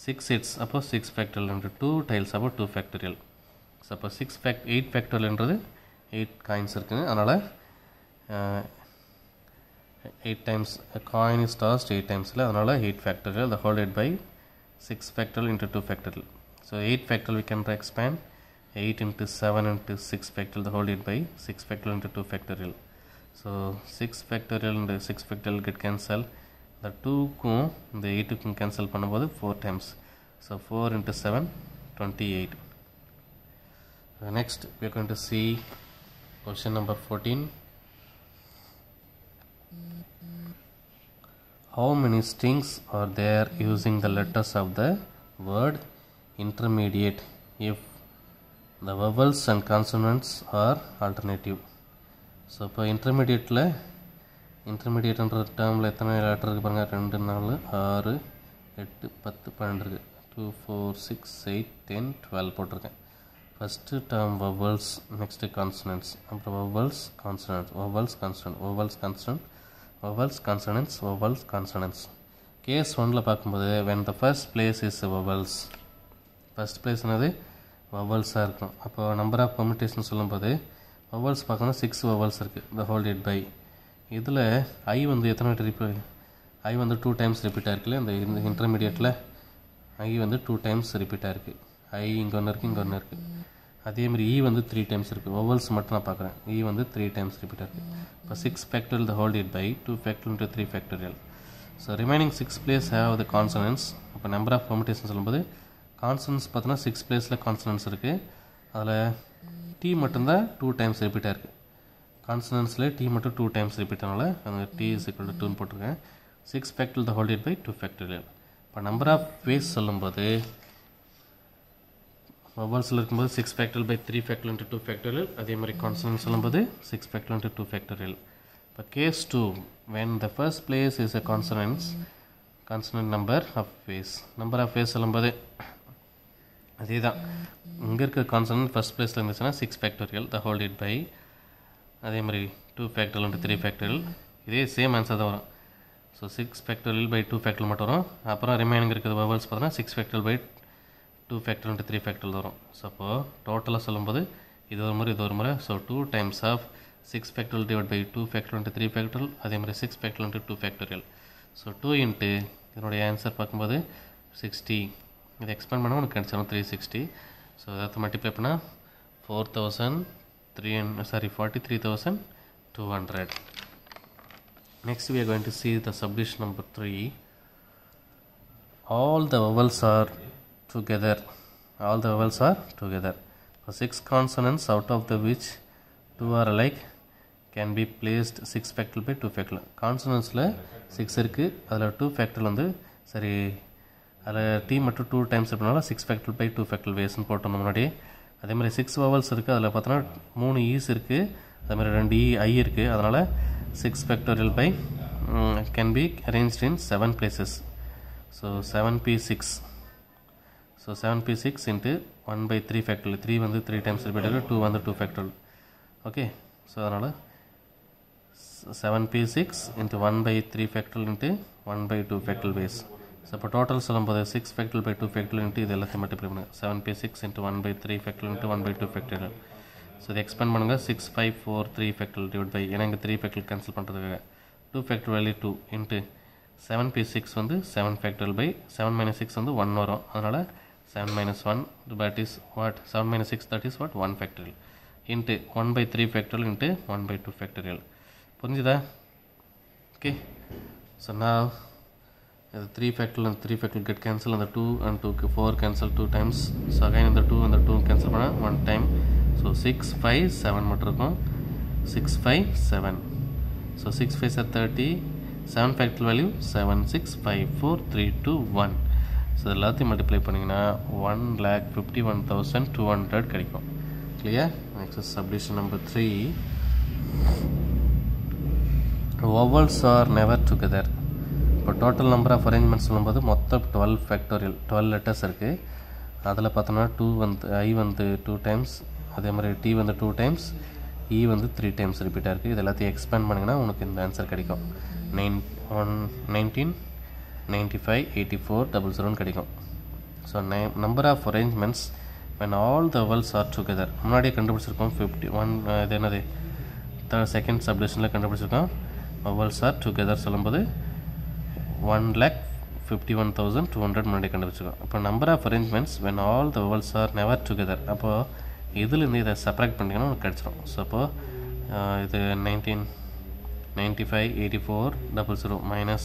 6 heads அப்போ 6 ஃபேக்டரியல் and 2 tails அப்போ 2 ஃபேக்டரியல். ஸோ அப்போ 8 ஃபேக்டரியல்ன்றது 8 காயின்ஸ் இருக்குது. அதனால் 8 times a coin is tossed 8 times, அதனால் 8 factorial the whole 8 by 6 factorial into 2 factorial. So 8 factorial we can expand 8 into 7 into 6 factorial the whole 8 by 6 factorial into 2 factorial. So 6 factorial and 6 factorial get cancelled. The 2 க்கும் இந்த 8 க்கும் cancel பண்ணும்போது 4 times. So 4 into 7 28. Next we are going to see question number 14. How many strings are there using the letters of the word intermediate if the vowels and consonants are alternative? So இப்போ intermediateன்ற டேர்மில் எத்தனை லெட்டர் இருக்குது பாருங்கள். 2, 4, 6, 8, 10, 12 இருக்குது. 2 4 6 8 10 12 போட்டிருக்கேன். First term vowels, next consonants, அப்புறம் vowels consonant, vowels consonant, vowels consonant, vowels consonants, vowels consonants. Case 1ல் பார்க்கும்போது when the first place is vowels, first place என்னது வவல்ஸாக இருக்கும். அப்போ நம்பர் ஆஃப் பெர்மிட்டேஷன் சொல்லும்போது வவல்ஸ் பார்க்கணும் 6 வவல்ஸ் இருக்குது, the whole it by. இதில் ஐ வந்து எத்தனை வாட்டி ரிப்பீட், ஐ வந்து 2 டைம்ஸ் ரிப்பீட் ஆகிருக்குல்ல, இந்த இன்டர்மீடியட்டில் ஐ வந்து 2 டைம்ஸ் ரிப்பீட் ஆகிருக்கு. ஐ இங்கே ஒன்று இருக்குது, இங்கே ஒன்று இருக்குது. அதேமாதிரி இ வந்து 3 டைம்ஸ் இருக்குது. வவல்ஸ் மட்டும் நான் பார்க்குறேன். இ வந்து 3 டைம்ஸ் ரிப்பீட் ஆகிருக்கு. இப்போ 6 factorial the whole it by 2 factorial into 3 factorial. So remaining 6 place have the consonants. இப்போ நம்பர் ஆஃப் பெர்மிட்டேஷன் சொல்லும்போது கான்சனன்ட்ஸ் பார்த்தோன்னா 6 placeல கான்சனன்ட்ஸ் இருக்குது. அதில் டி மட்டும்தான் 2 டைம்ஸ் ரிப்பீட் ஆகிருக்கு. கான்சனன்ட்ஸில் டி மட்டும் 2 டைம்ஸ் ரிப்பீட் ஆனால அந்த டி இஸ் ஈக்குவல் டு 2ன்னு போட்டிருக்கேன். 6 factorial the whole it by 2 factorial. இப்போ நம்பர் ஆஃப் வேஸ் சொல்லும்போது வவல்ஸில் இருக்கும்போது 6 factorial by 3 factorial into 2 factorial. அதே மாதிரி கான்சனன்ட் சொல்லும்போது 6 factorial into 2 factorial. இப்போ case 2 when the first place is a consonant number of ways. Number of ways சொல்லும்போது அதே தான், இங்கே இருக்க கான்சனன்ட் ஃபஸ்ட் பிளேஸில் இருந்துச்சுன்னா 6 factorial the whole it by, அதே மாதிரி 2 factorial into 3 factorial. இதே சேம் ஆன்சர் தான் வரும். ஸோ 6 factorial by 2 factorial மட்டும் வரும். அப்புறம் ரிமைனிங் இருக்கிறது வவல்ஸ் பார்த்தோன்னா 6 factorial by 2 factorial into 3 factorial வரும். ஸோ அப்போது டோட்டலாக சொல்லும்போது இது ஒரு முறை இது ஒரு முறை. So 2 times of 6 factorial divided by 2 factorial into 3 factorial, அதே மாதிரி 6 factorial into 2 factorial. So 2 into இதனுடைய ஆன்சர் பார்க்கும்போது 60. இதை எக்ஸ்பேண்ட் பண்ணால் உனக்கு கிடச்சிடும் 360. ஸோ அதை மல்டிப்ளை பண்ணால் 43,200. Next we are going to see the subdivision number 3. All the vowels are together. All the vowels are together. For 6 consonants out of the which 2 are alike can be placed 6 factorial by 2 factorial. Consonantsல 6 இருக்குது, அதில் 2 factorial வந்து சரி அதில் டி மட்டும் 2 டைம்ஸ் இருக்கனால 6 factorial by 2 factorial வேஸ்ன்னு போட்டோம் முன்னாடி. அதே மாதிரி 6 vowels இருக்குது, அதில் பார்த்தோன்னா 3 ஈஸ் இருக்குது, அதே மாதிரி 2 ஐ இருக்குது. அதனால் 6 factorial by can be arranged in 7 places. So 7p6. So 7p6 into 1 by 3 factorial. 3 வந்து 3 times repeat ஆகுது, 2 வந்து 2 factorial. ஓகே, ஸோ அதனால் 7p6 into 1 by 3 factorial into 1 by 2 factorial ways. So இப்போ டோட்டல் சொல்லும்போது 6 factorial by 2 factorial into இது எல்லாத்தையும் மல்டிப்ளை பண்ணுங்க. 7p6 into 1 by 3 factorial into 1 by 2 factorial. So இதை எக்ஸ்பேண்ட் பண்ணுங்கள். 6 5 4 3 factorial divided by, ஏன்னா இங்கே 3 factorial கேன்சல் பண்ணுறதுக்காக 2 factorial value 2 into 7p6 வந்து 7 factorial by 7 minus 6 வந்து 1 வரும். அதனால் 7 minus 1 that is what, 7 minus 6 that is what, 1 factorial into 1 by 3 factorial into 1 by 2 factorial. புரிஞ்சுதா? ஓகே, ஸோ நான் இது 3 factorial and 3 factorial get cancel, and the 2 and 2 4 cancel 2 times. So again இந்த 2 and the 2 cancel பண்ண 1 time. So 6 5 7 மட்டும் இருக்கும். 6 5 7. So 6 5 are 30. 7 factorial value 7 6 5 4 3 2 1. So எல்லாத்தையும் மல்டிப்ளை பண்ணிங்கன்னா 1,51,200 கிடைக்கும். Clear? Next subdivision number 3. vowels are never together. இப்போ டோட்டல் நம்பர் ஆஃப் அரேஞ்ச்மெண்ட் சொல்லும்போது மொத்தம் 12 factorial 12 லெட்டர்ஸ் இருக்குது. அதில் பார்த்தோன்னா 2 வந்து ஐ வந்து 2 டைம்ஸ், அதே மாதிரி டி வந்து 2 டைம்ஸ், இ வந்து 3 டைம்ஸ் ரிப்பீட்டாக இருக்குது. இது எல்லாத்தையும் எக்ஸ்பேண்ட் பண்ணிங்கன்னா உனக்கு இந்த ஆன்சர் கிடைக்கும். 19 95 84 00 கிடைக்கும். So number of arrangements when all the vowels are together முன்னாடியே கண்டுபிடிச்சிருக்கோம். 51 இது என்னது செகண்ட் சப்டிவிஷனில் கண்டுபிடிச்சிருக்கோம். vowels are together சொல்லும்போது 1,51,200 முன்னாடி கண்டுபிடிச்சிருக்கோம். இப்போ number of arrangements when all the vowels are never together, அப்போது இதுலேருந்து இதை செப்பரேட் பண்ணிங்கன்னா உனக்கு கிடச்சிரும். ஸோ அப்போது இது 19 95 84 00 minus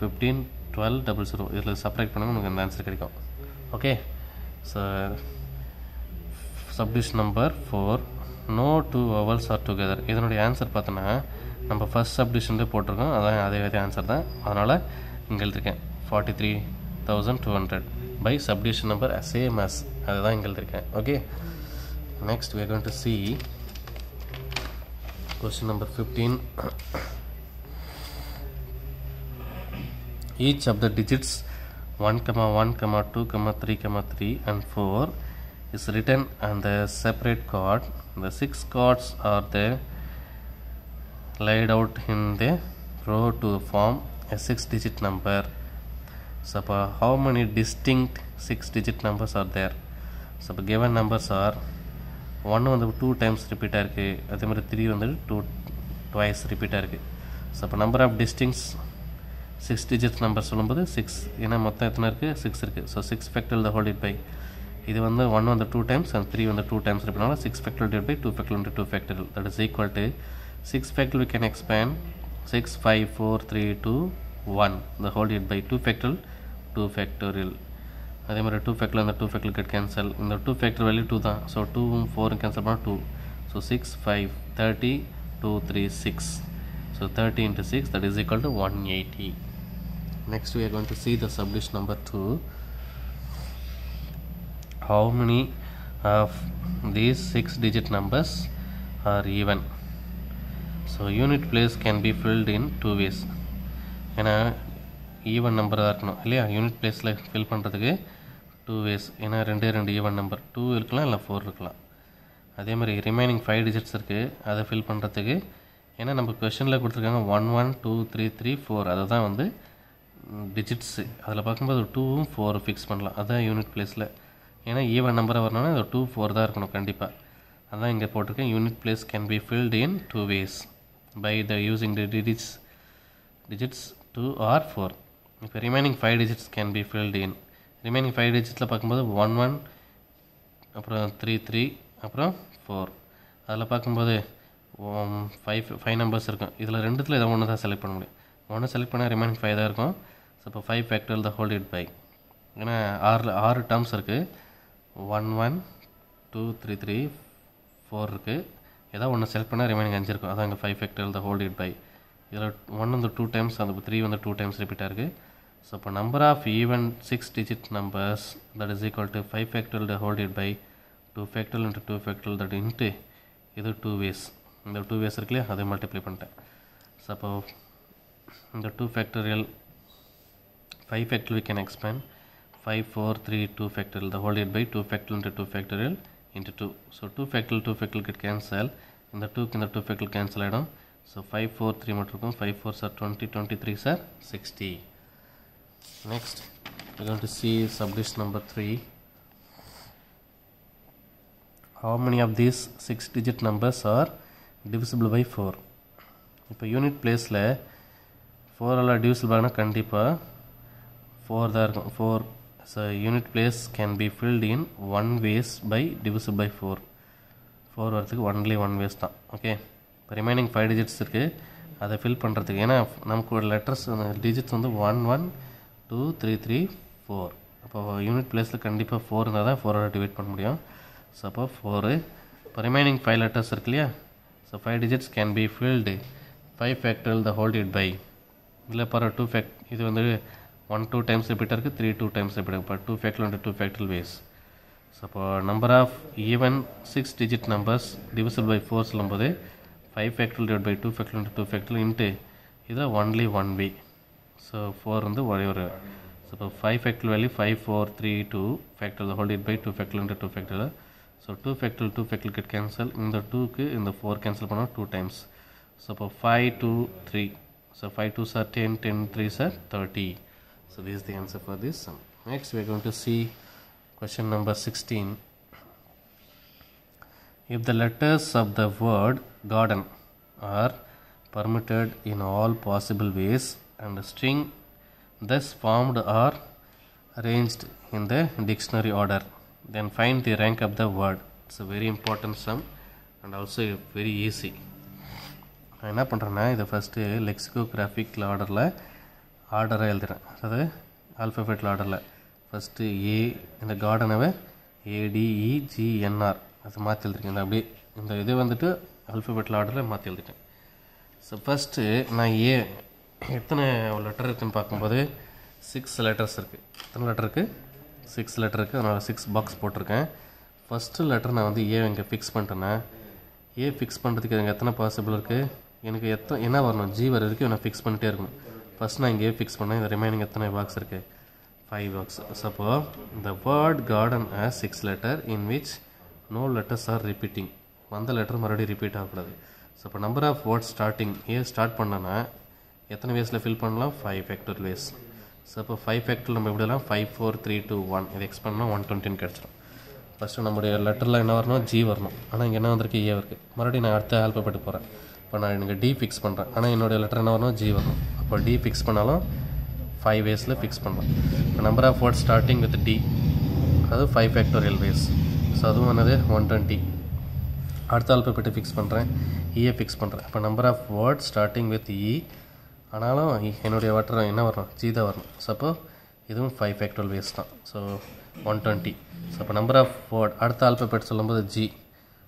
15 12 00 இதில் செப்பரேட் பண்ணால் உனக்கு இந்த ஆன்சர் கிடைக்கும். Okay, so subdivision number 4. no two vowels are together. இதனுடைய ஆன்சர் பார்த்தோன்னா நம்ம ஃபஸ்ட் சப்டிவிஷன்லேயே போட்டிருக்கோம், அதான் அதே ஆன்சர் தான். அதனால் இங்கே எழுதிருக்கேன் 43,200 by subdivision number same as அதுதான் இங்கே எழுதிருக்கேன். Okay, next we are going to see question number 15. each of the digits 1, 1, 2, 3, 3 and 4 is written on the separate card. The 6 cards are there laid out in the row to form a 6-digit number. So how many distinct 6-digit numbers are there? So given numbers are 1 வந்து 2 times repeat ஆயிருக்கு, அதே மாதிரி 3 வந்து 2 twice repeat ஆயிருக்கு. ஸோ அப்போ number of distinct 6 digit number சொல்லும்போது 6, ஏன்னா மொத்தம் எத்தனை இருக்குது 6 இருக்குது. So 6 factorial the whole divided by, இது வந்து 1 வந்து 2 times and 3 வந்து 2 times repeat ஆனாலும் 6 factorial divided by 2 factorial into 2 factorial, that is equal to 6 factorial we can expand 6, 5, 4, 3, 2, 1 the whole divided by 2 factorial 2 factorial. அதே மாதிரி 2 factorial அந்த 2 factorial get cancel, இந்த 2 factorial value 2 தான். ஸோ 2 4 cancel பண்ணால் 2. So 6, 5, 30, 2, 3, 6. So 30 into 6, that is equal to 180. Next we are going to see the subdivision number 2. How many of these 6-digit numbers are even? So unit place can be filled in 2 ways. ஏன்னா ஈவன் நம்பர் தான் இருக்கணும் இல்லையா, யூனிட் பிளேஸில் ஃபில் பண்ணுறதுக்கு 2 ways. ஏன்னா ரெண்டு ஈவன் நம்பர் 2 இருக்கலாம் இல்லை 4 இருக்கலாம். அதே மாதிரி ரிமைனிங் 5 digits இருக்குது, அதை ஃபில் பண்ணுறதுக்கு ஏன்னா நம்ம கொஷனில் கொடுத்துருக்காங்க 1, 1, 2, 3, 3, 4, அதை தான் வந்து டிஜிட்ஸு. அதில் பார்க்கும்போது 2ம் 4 ஃபிக்ஸ் பண்ணலாம், அதுதான் யூனிட் பிளேஸில். ஏன்னா ஈவன் நம்பரை வரணும்னா அது 2, 4 தான் இருக்கணும் கண்டிப்பாக. அதான் இங்கே போட்டிருக்கேன். Unit place can be filled in 2 ways by the using the digits 2 or 4. இப்போ remaining 5 digits can be filled in. Remaining 5 digitsல பார்க்கும்போது 1, 1, அப்புறம் 3, 3, அப்புறம் 4. அதில் பார்க்கும்போது 5 நம்பர்ஸ் இருக்கும். இதில் ரெண்டுத்தில் ஏதோ ஒன்று தான் செலக்ட் பண்ண முடியும். ஒன்று செலக்ட் பண்ணால் ரிமைனிங் 5 தான் இருக்கும். ஸோ இப்போ 5 factorial the whole divided by, ஏன்னா 6 டேர்ம்ஸ் இருக்குது. 1, 1, 2, 3, 3, 4 இருக்குது. ஏதோ ஒன்று செலக்ட் பண்ணால் ரிமைனிங் 5 இருக்கும். அதான் இங்கே 5 factorial the whole divided by. இதில் 1 வந்து 2 times, அந்த 3 வந்து 2 times ரிப்பீட்டாக இருக்குது. ஸோ இப்போ number of even 6-digit numbers that is equal to 5 factorial the whole divided by 2 factorial into 2 factorial that into இது 2 ways. இந்த 2 ways இருக்குல்லையா, அதை மல்டிப்ளை பண்ணிட்டேன். ஸோ அப்போ இந்த 2 factorial 5 factorial we can expand 5, 4, 3, 2 factorial the whole divided by 2 factorial into 2 factorial into 2. So 2 factorial get cancel, இந்த 2க்கு இந்த 2 factorial cancel ஆகிடும். ஸோ 5, 4, 3 மட்டும் இருக்கும். 5, 4 are 20, 23 are 60. Next we are going to see subdivision number 3. How many of these 6-digit numbers are divisible by 4? இப்போ யூனிட் பிளேஸில் 4 டிவிசிபிள் ஆகினா கண்டிப்பாக 4 தான் இருக்கும். 4. So unit place can be filled in 1 ways by divisible by 4. 4 வரதுக்கு ஒன்லி 1 ways தான். ஓகே, இப்போ ரிமைனிங் 5 digits இருக்குது, அதை ஃபில் பண்ணுறதுக்கு. ஏன்னா நமக்கு ஒரு லெட்டர்ஸ் டிஜிட்ஸ் வந்து 1, 1, 2, 3, 3, 4. அப்போ யூனிட் பிளேஸில் கண்டிப்பாக 4 இருந்தால் தான் 4 டிவைட் பண்ண முடியும். ஸோ அப்போ 4. இப்போ ரிமைனிங் 5 letters இருக்கு இல்லையா, so 5 digits can be filled 5 factorial the whole divided by, இதில் பாரு 2 இது வந்து 1 2 times ரிப்பீட்டாக இருக்குது, 3 2 times ரிப்பீட்டாக இப்போ 2 factorial into 2 factorial ways. So அப்போ number of even 6-digit numbers divisible by 4 சொல்லும்போது 5 factorial divided by 2 factorial into 2 factorial into இதில் ஒன்லி 1 way. ஸோ 4 வந்து ஒரே ஒரு. ஸோ இப்போ 5 factorial value 5, 4, 3, 2 factorial the whole divided by 2 factorial into 2 factorial. So 2 factorial get cancel, இந்த 2க்கு இந்த 4 cancel பண்ணால் 2 times. ஸோ இப்போ 5, 2, 3. So 5 2s are 10, 10 3s are 30. So this is the answer for this sum. Next we are going to see question number 16. If the letters of the word garden are permuted in all possible ways and the string thus formed are arranged in the dictionary order, then find the rank of the word. It's a very important sum and also very easy. நான் என்ன பண்ணுறேன்னா இதை ஃபஸ்ட்டு லெக்சிகோகிராஃபிக் ஆர்டராக எழுதுகிறேன். அதாவது ஆல்ஃபபெட்டில் ஆர்டரில் ஃபஸ்ட்டு ஏ, இந்த கார்டனவை ADEGNR அது மாற்றி எழுதிருக்கேன். அப்படியே இந்த இது வந்துட்டு ஆல்ஃபபெட்டில் ஆர்டரில் மாற்றி எழுதிட்டேன். ஸோ ஃபஸ்ட்டு நான் எத்தனை லெட்டர் இருக்குதுன்னு பார்க்கும்போது 6 letters இருக்குது. எத்தனை லெட்டர் இருக்குது? 6 letter இருக்குது. அதனால் 6 பாக்ஸ் போட்டிருக்கேன். ஃபஸ்ட்டு லெட்டர் நான் வந்து இங்கே ஃபிக்ஸ் பண்ணிட்டேன்னா ஃபிக்ஸ் பண்ணுறதுக்கு எனக்கு எத்தனை பாசிபிள் இருக்குது? எனக்கு என்ன வரணும்? G வர வரைக்கும் நான் ஃபிக்ஸ் பண்ணிட்டே இருக்கணும். ஃபஸ்ட் நான் இங்கே ஃபிக்ஸ் பண்ணேன். இந்த ரிமைனிங் எத்தனை பாக்ஸ் இருக்குது? 5 works. Suppose the word garden has 6 letters in which no letters are repeating. அந்த லெட்டர் மறுபடியும் ரிப்பீட் ஆகக்கூடாது. ஸோ இப்போ number of words starting start பண்ணனா எத்தனை வேஸில் ஃபில் பண்ணலாம்? 5 ஃபேக்டர் வேஸ். ஸோ இப்போ 5 ஃபேக்டர் நம்ம எப்படிலாம் 5 4 3 2 1 இது எக்ஸ் பண்ணால் 120 கிடச்சிடும். ஃபஸ்ட்டு நம்முடைய லெட்டரில் என்ன வரணும்? ஜி வரணும். ஆனால் இங்கே என்ன வந்திருக்கு? ஏ இருக்குது. மறுபடியும் நான் அடுத்த ஆல்பபெட் போகிறேன். இப்போ நான் எனக்கு டி ஃபிக்ஸ் பண்ணுறேன். ஆனால் என்னுடைய லெட்டர் என்ன வரணும்? ஜி வரணும். அப்போ டி ஃபிக்ஸ் பண்ணாலும் 5 வேஸில் ஃபிக்ஸ் பண்ணலாம். இப்போ number of words starting with D அது 5 ஃபேக்டோரியல் வேஸ். ஸோ அதுவும் என்னது? 120. அடுத்த ஆல்பபெட்டை ஃபிக்ஸ் பண்ணுறேன். இயை ஃபிக்ஸ் பண்ணுறேன். இப்போ number of word starting with E ஆனாலும் என்னுடைய லெட்டர் என்ன வரணும்? ஜி தான் வரணும். ஸோ அப்போ இதுவும் 5 ஃபேக்டோரியல் வேஸ் தான். ஸோ 120. ஸோ இப்போ நம்பர் ஆஃப் வேர்ட் அடுத்த ஆல்பபெட் சொல்லும்போது ஜி.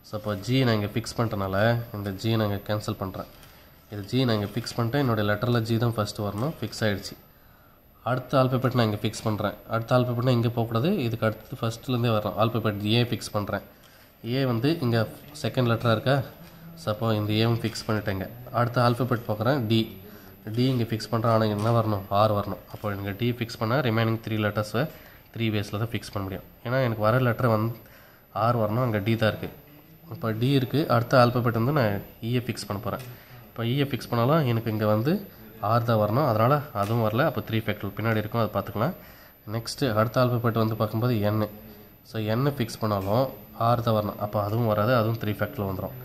ஸோ அப்போ ஜி நான் இங்கே ஃபிக்ஸ் பண்ணிட்டனால இந்த ஜி நான் இங்கே கேன்சல் பண்ணுறேன். இது ஜி நான் இங்கே ஃபிக்ஸ் பண்ணிட்டேன். என்னுடைய லெட்டரில் ஜி தான் ஃபஸ்ட்டு வரணும். ஃபிக்ஸ் ஆகிடுச்சு. அடுத்த ஆல்பபெட் நான் இங்கே ஃபிக்ஸ் பண்ணுறேன். அடுத்த ஆல்பபெட்னா இங்கே போகக்கூடாது. இதுக்கு அடுத்து ஃபஸ்ட்லேருந்தே வரணும். ஆல்பபெட் ஏ ஃபிக்ஸ் பண்ணுறேன். ஏ வந்து இங்கே செகண்ட் லெட்டராக இருக்கா? ஸோ அப்போ இந்த ஏவும் ஃபிக்ஸ் பண்ணிட்டேங்க. அடுத்த ஆல்பபெட் பார்க்குறேன் டி. டி இங்கே ஃபிக்ஸ் பண்ணுறேன். ஆனால் என்ன வரணும்? ஆர் வரணும். அப்போ எனக்கு டி ஃபிக்ஸ் பண்ணால் ரிமைனிங் 3 லெட்டர்ஸை 3 வேஸில் தான் ஃபிக்ஸ் பண்ண முடியும். ஏன்னா எனக்கு வர லெட்டர் வந்து ஆர் வரணும். அங்கே டி தான் இருக்குது. இப்போ டி இருக்குது. அடுத்த ஆல்பபெட் வந்து நான் இயை ஃபிக்ஸ் பண்ண போகிறேன். இப்போ இயை ஃபிக்ஸ் பண்ணாலும் எனக்கு இங்கே வந்து ஆர் தான் வரணும். அதனால் அதுவும் வரல. அப்போ 3 ஃபேக்டர் பின்னாடி இருக்கும். அதை பார்த்துக்கலாம். நெக்ஸ்ட்டு அடுத்த ஆல்பபெட் வந்து பார்க்கும்போது என். ஸோ என் ஃபிக்ஸ் பண்ணாலும் ஆர் தான் வரணும். அப்போ அதுவும் வராது. அதுவும் 3 ஃபேக்டரில் வந்துடும்.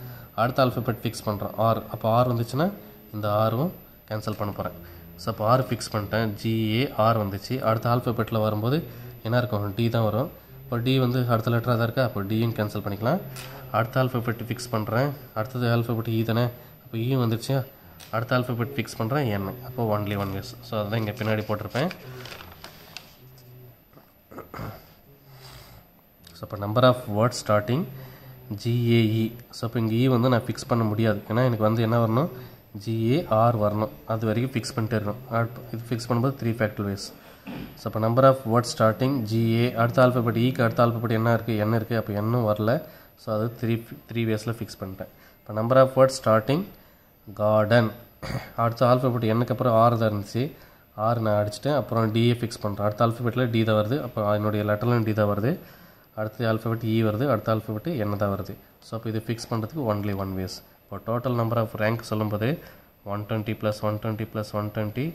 அடுத்த ஆல்பபெட் ஃபிக்ஸ் பண்ணுறோம் ஆர். அப்போ ஆர் வந்துச்சுன்னா இந்த ஆரும் கேன்சல் பண்ண போகிறேன். ஸோ அப்போ ஆர் ஃபிக்ஸ் பண்ணிட்டேன். ஜிஏ ஆர் வந்துச்சு. அடுத்த ஆல்பபெட்டில் வரும்போது என்ன இருக்கும்? டி தான் வரும். இப்போ டி வந்து அடுத்த லெட்டராக தான் இருக்கா? அப்போ டியும் கேன்சல் பண்ணிக்கலாம். அடுத்த ஆல்பபெட் ஃபிக்ஸ் பண்ணுறேன். அடுத்தது ஆல்பபெட் இ தானே? அப்போ இ வந்துருச்சு. அடுத்த ஆல்பபெட் ஃபிக்ஸ் பண்ணுறேன் என். அப்போ ஒன்லி 1 வேஸ். ஸோ அதுதான் இங்கே பின்னாடி போட்டிருப்பேன். ஸோ இப்போ number of words starting G A E. So இப்போ இங்கே இ வந்து நான் ஃபிக்ஸ் பண்ண முடியாது. ஏன்னா எனக்கு வந்து என்ன வரணும்? ஜிஏஆர் வரணும். அது வரைக்கும் ஃபிக்ஸ் பண்ணிட்டே இருக்கணும். இது ஃபிக்ஸ் பண்ணும்போது 3 ஃபேக்டர் வேஸ். ஸோ இப்போ number of words starting G A. அடுத்த ஆல்பபெட் ஈக்கு அடுத்த ஆல்பபெட் என்ன இருக்குது? என் இருக்குது. அப்போ என்னும் வரல. ஸோ அது 3 வேஸில் ஃபிக்ஸ் பண்ணிட்டேன். இப்போ number of words starting garden. அடுத்த ஆல்பபெட் என்னுக்கு அப்புறம் ஆர் தான் இருந்துச்சு. ஆர் நான் அடிச்சிட்டேன். அப்புறம் டிஏ ஃபிக்ஸ் பண்ணுறேன். அடுத்த ஆல்பபெட்டில் டி தான் வருது. அப்போ என்னுடைய லெட்டர்லையும் டி தான் வருது. அடுத்த ஆல்பபெட் இ வருது. அடுத்த ஆல்பபெட் என்ன தான் வருது. ஸோ அப்போ இது ஃபிக்ஸ் பண்ணுறதுக்கு ஒன்லி 1 வேஸ். இப்போ டோட்டல் நம்பர் ஆஃப் ரேங்க் சொல்லும்போது 120 + 120 + 120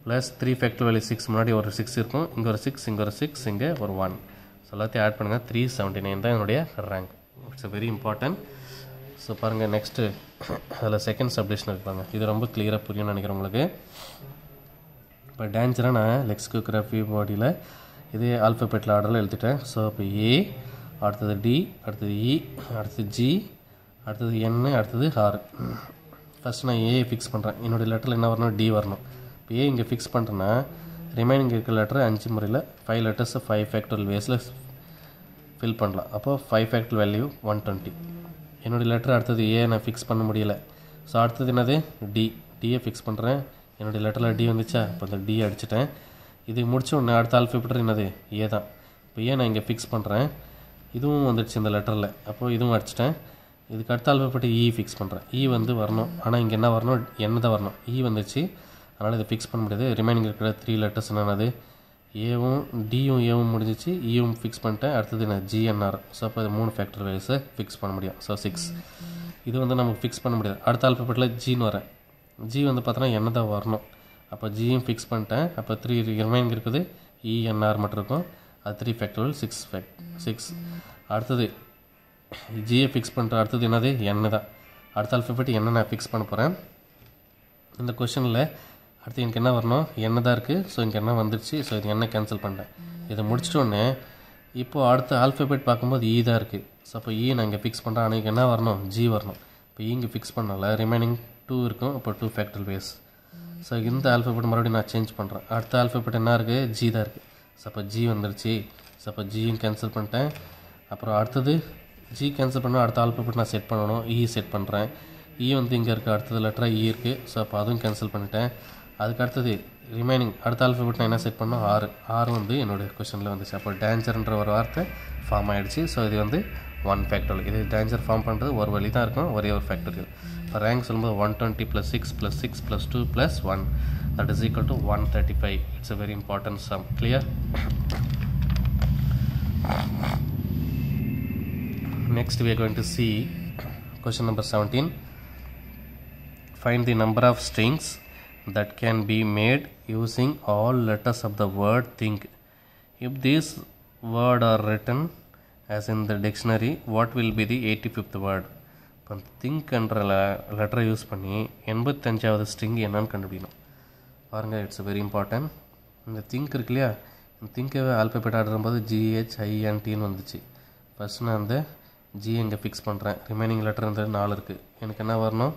ப்ளஸ் 3 ஃபேக்டர் வேல்யூ 6. முன்னாடி ஒரு 6 இருக்கும். இங்கே ஒரு 6, இங்கே ஒரு 6, இங்கே ஒரு 1. ஸோ எல்லாத்தையும் ஆட் பண்ணுங்கள். 379 தான் என்னுடைய rank. It's very important. So பாருங்கள் நெக்ஸ்ட்டு அதில் செகண்ட் சப்டிஷன் இருப்பாங்க. இது ரொம்ப கிளியராக புரியும்னு நினைக்கிறேன் உங்களுக்கு. இப்போ டேஞ்சராக நான் லெக்சிகோகிராஃபி பாடியில் இதே ஆல்ஃபபெட்டில் ஆர்டரில் எழுதிட்டேன். ஸோ இப்போ ஏ, அடுத்தது டி, அடுத்தது இ, அடுத்தது ஜி, அடுத்தது என், அடுத்தது ஆர். ஃபஸ்ட்டு நான் ஏ ஃபிக்ஸ் பண்ணுறேன். என்னுடைய லெட்டரில் என்ன வரணும்? டி வரணும். இப்போ ஏ இங்கே ஃபிக்ஸ் பண்ணுறேன்னா ரிமைனிங் இருக்கிற லெட்டர் 5 முறையில் 5 லெட்டர்ஸை 5 ஃபேக்டரியல் வேஸில் ஃபில் பண்ணலாம். அப்போ 5 ஃபேக்டரியல் வேல்யூ 120. என்னுடைய லெட்டர் அடுத்தது ஏ நான் ஃபிக்ஸ் பண்ண முடியல. ஸோ அடுத்தது என்னது? டி. டியை ஃபிக்ஸ் பண்ணுறேன். என்னுடைய லெட்டரில் டி வந்துச்சா? இப்போ இந்த டி அடிச்சிட்டேன். இது முடிச்ச உடனே அடுத்த ஆல்ஃபபெட் என்னது? ஏ தான். இப்போ ஏ நான் இங்கே ஃபிக்ஸ் பண்ணுறேன். இதுவும் வந்துடுச்சு இந்த லெட்டரில். அப்போது இதுவும் அடிச்சிட்டேன். இதுக்கு அடுத்த ஆல்ஃபபெட் இ ஃபிக்ஸ் பண்ணுறேன். இ வந்து வரணும். ஆனால் இங்கே என்ன வரணும்? என்ன தான் வரணும். இ வந்துச்சு. அதனால் இதை ஃபிக்ஸ் பண்ண முடியாது. ரிமைனிங் இருக்கிற 3 லெட்டர்ஸ் என்னது? ஏவும் டியும் ஏவும் முடிஞ்சிச்சு. இயும் ஃபிக்ஸ் பண்ணிட்டேன். அடுத்தது என்ன? ஜிஎன்ஆர். ஸோ அப்போ இது 3 ஃபேக்டர் வேஸை ஃபிக்ஸ் பண்ண முடியும். ஸோ 6. இது வந்து நமக்கு ஃபிக்ஸ் பண்ண முடியாது. அடுத்த ஆல்ஃபபெட்டில் ஜின்னு வரேன். ஜி வந்து பார்த்தோன்னா என்ன தான் வரணும். அப்போ ஜியும் ஃபிக்ஸ் பண்ணிட்டேன். அப்போ 3 ரிமைனிங் இருக்குது. இஎன்ஆர் மட்டும் இருக்கும். அது 3 ஃபேக்டரியல் 6. அடுத்தது ஜியை ஃபிக்ஸ் பண்ணுற. அடுத்தது என்னது? என்ன தான். அடுத்த ஆல்ஃபபெட் என்ன நான் ஃபிக்ஸ் பண்ண போகிறேன். இந்த கொஷனில் அடுத்து எனக்கு என்ன வரணும்? என்ன தான் இருக்குது. ஸோ இங்கே என்ன வந்துடுச்சு. ஸோ இது என்ன கேன்சல் பண்ணிட்டேன். இதை முடிச்சிட்டோன்னே இப்போது அடுத்த ஆல்ஃபபெட் பார்க்கும்போது இ தான் இருக்குது. ஸோ அப்போ இ நான் இங்கே ஃபிக்ஸ் பண்ணுறேன். ஆனால் என்ன வரணும்? ஜி வரணும். இப்போ இங்கே ஃபிக்ஸ் பண்ணல ரிமைனிங் 2 இருக்கும். அப்போ 2 ஃபேக்டரியல் வேஸ். ஸோ இந்த ஆல்ஃபபெட் மறுபடியும் நான் சேஞ்ச் பண்ணுறேன். அடுத்த ஆல்ஃபபெட் என்ன இருக்குது? ஜி தான் இருக்குது. ஸோ அப்போ ஜி வந்துடுச்சு. ஸோ அப்போ ஜியும் கேன்சல் பண்ணிட்டேன். அப்புறம் அடுத்தது ஜி கேன்சல் பண்ணால் அடுத்த ஆல்ஃபபெட் நான் செட் பண்ணணும். இ செட் பண்ணுறேன். இ வந்து இங்கே இருக்குது. அடுத்தது லெட்டராக இ இருக்குது. ஸோ அப்போ அதுவும் கேன்சல் பண்ணிட்டேன். அதுக்கு அடுத்தது ரிமைனிங் அடுத்த ஆல்ஃபபெட் நான் என்ன செட் பண்ணோம்? ஆறு வந்து என்னுடைய கொஷனில் வந்துச்சு. அப்போ டேஞ்சர்ன்ற ஒரு வார்த்தை ஃபார்ம் ஆகிடுச்சு. ஸோ இது வந்து 1 ஃபேக்டரியல். இது டேஞ்சர் ஃபார்ம் பண்ணுறது ஒரு வழி தான் இருக்கும். ஒரே ஒரு ஃபேக்டரியல். rank சொல்லும்போது 120 plus 6 plus 6 plus 2 plus 1, that is equal to 135. It's a very important sum. Clear? Next we are going to see question number 17. Find the number of strings that can be made using all letters of the word think. If these words are written as in the dictionary, what will be the 85th word? இப்போ திங்க் என்ற லெட்டரை யூஸ் பண்ணி 85வது ஸ்ட்ரிங் என்னன்னு கண்டுபிடிக்கணும். பாருங்கள், இட்ஸ் வெரி இம்பார்ட்டன்ட். இந்த திங்க் இருக்கு இல்லையா, இந்த திங்கை ஆல்பபெட் ஆடும்போது GHINTன்னு வந்துச்சு. ஃபஸ்ட் நான் அந்த ஜி இங்கே ஃபிக்ஸ் பண்ணுறேன். ரிமைனிங் லெட்டர் இந்த 4 இருக்குது. எனக்கு என்ன வரணும்,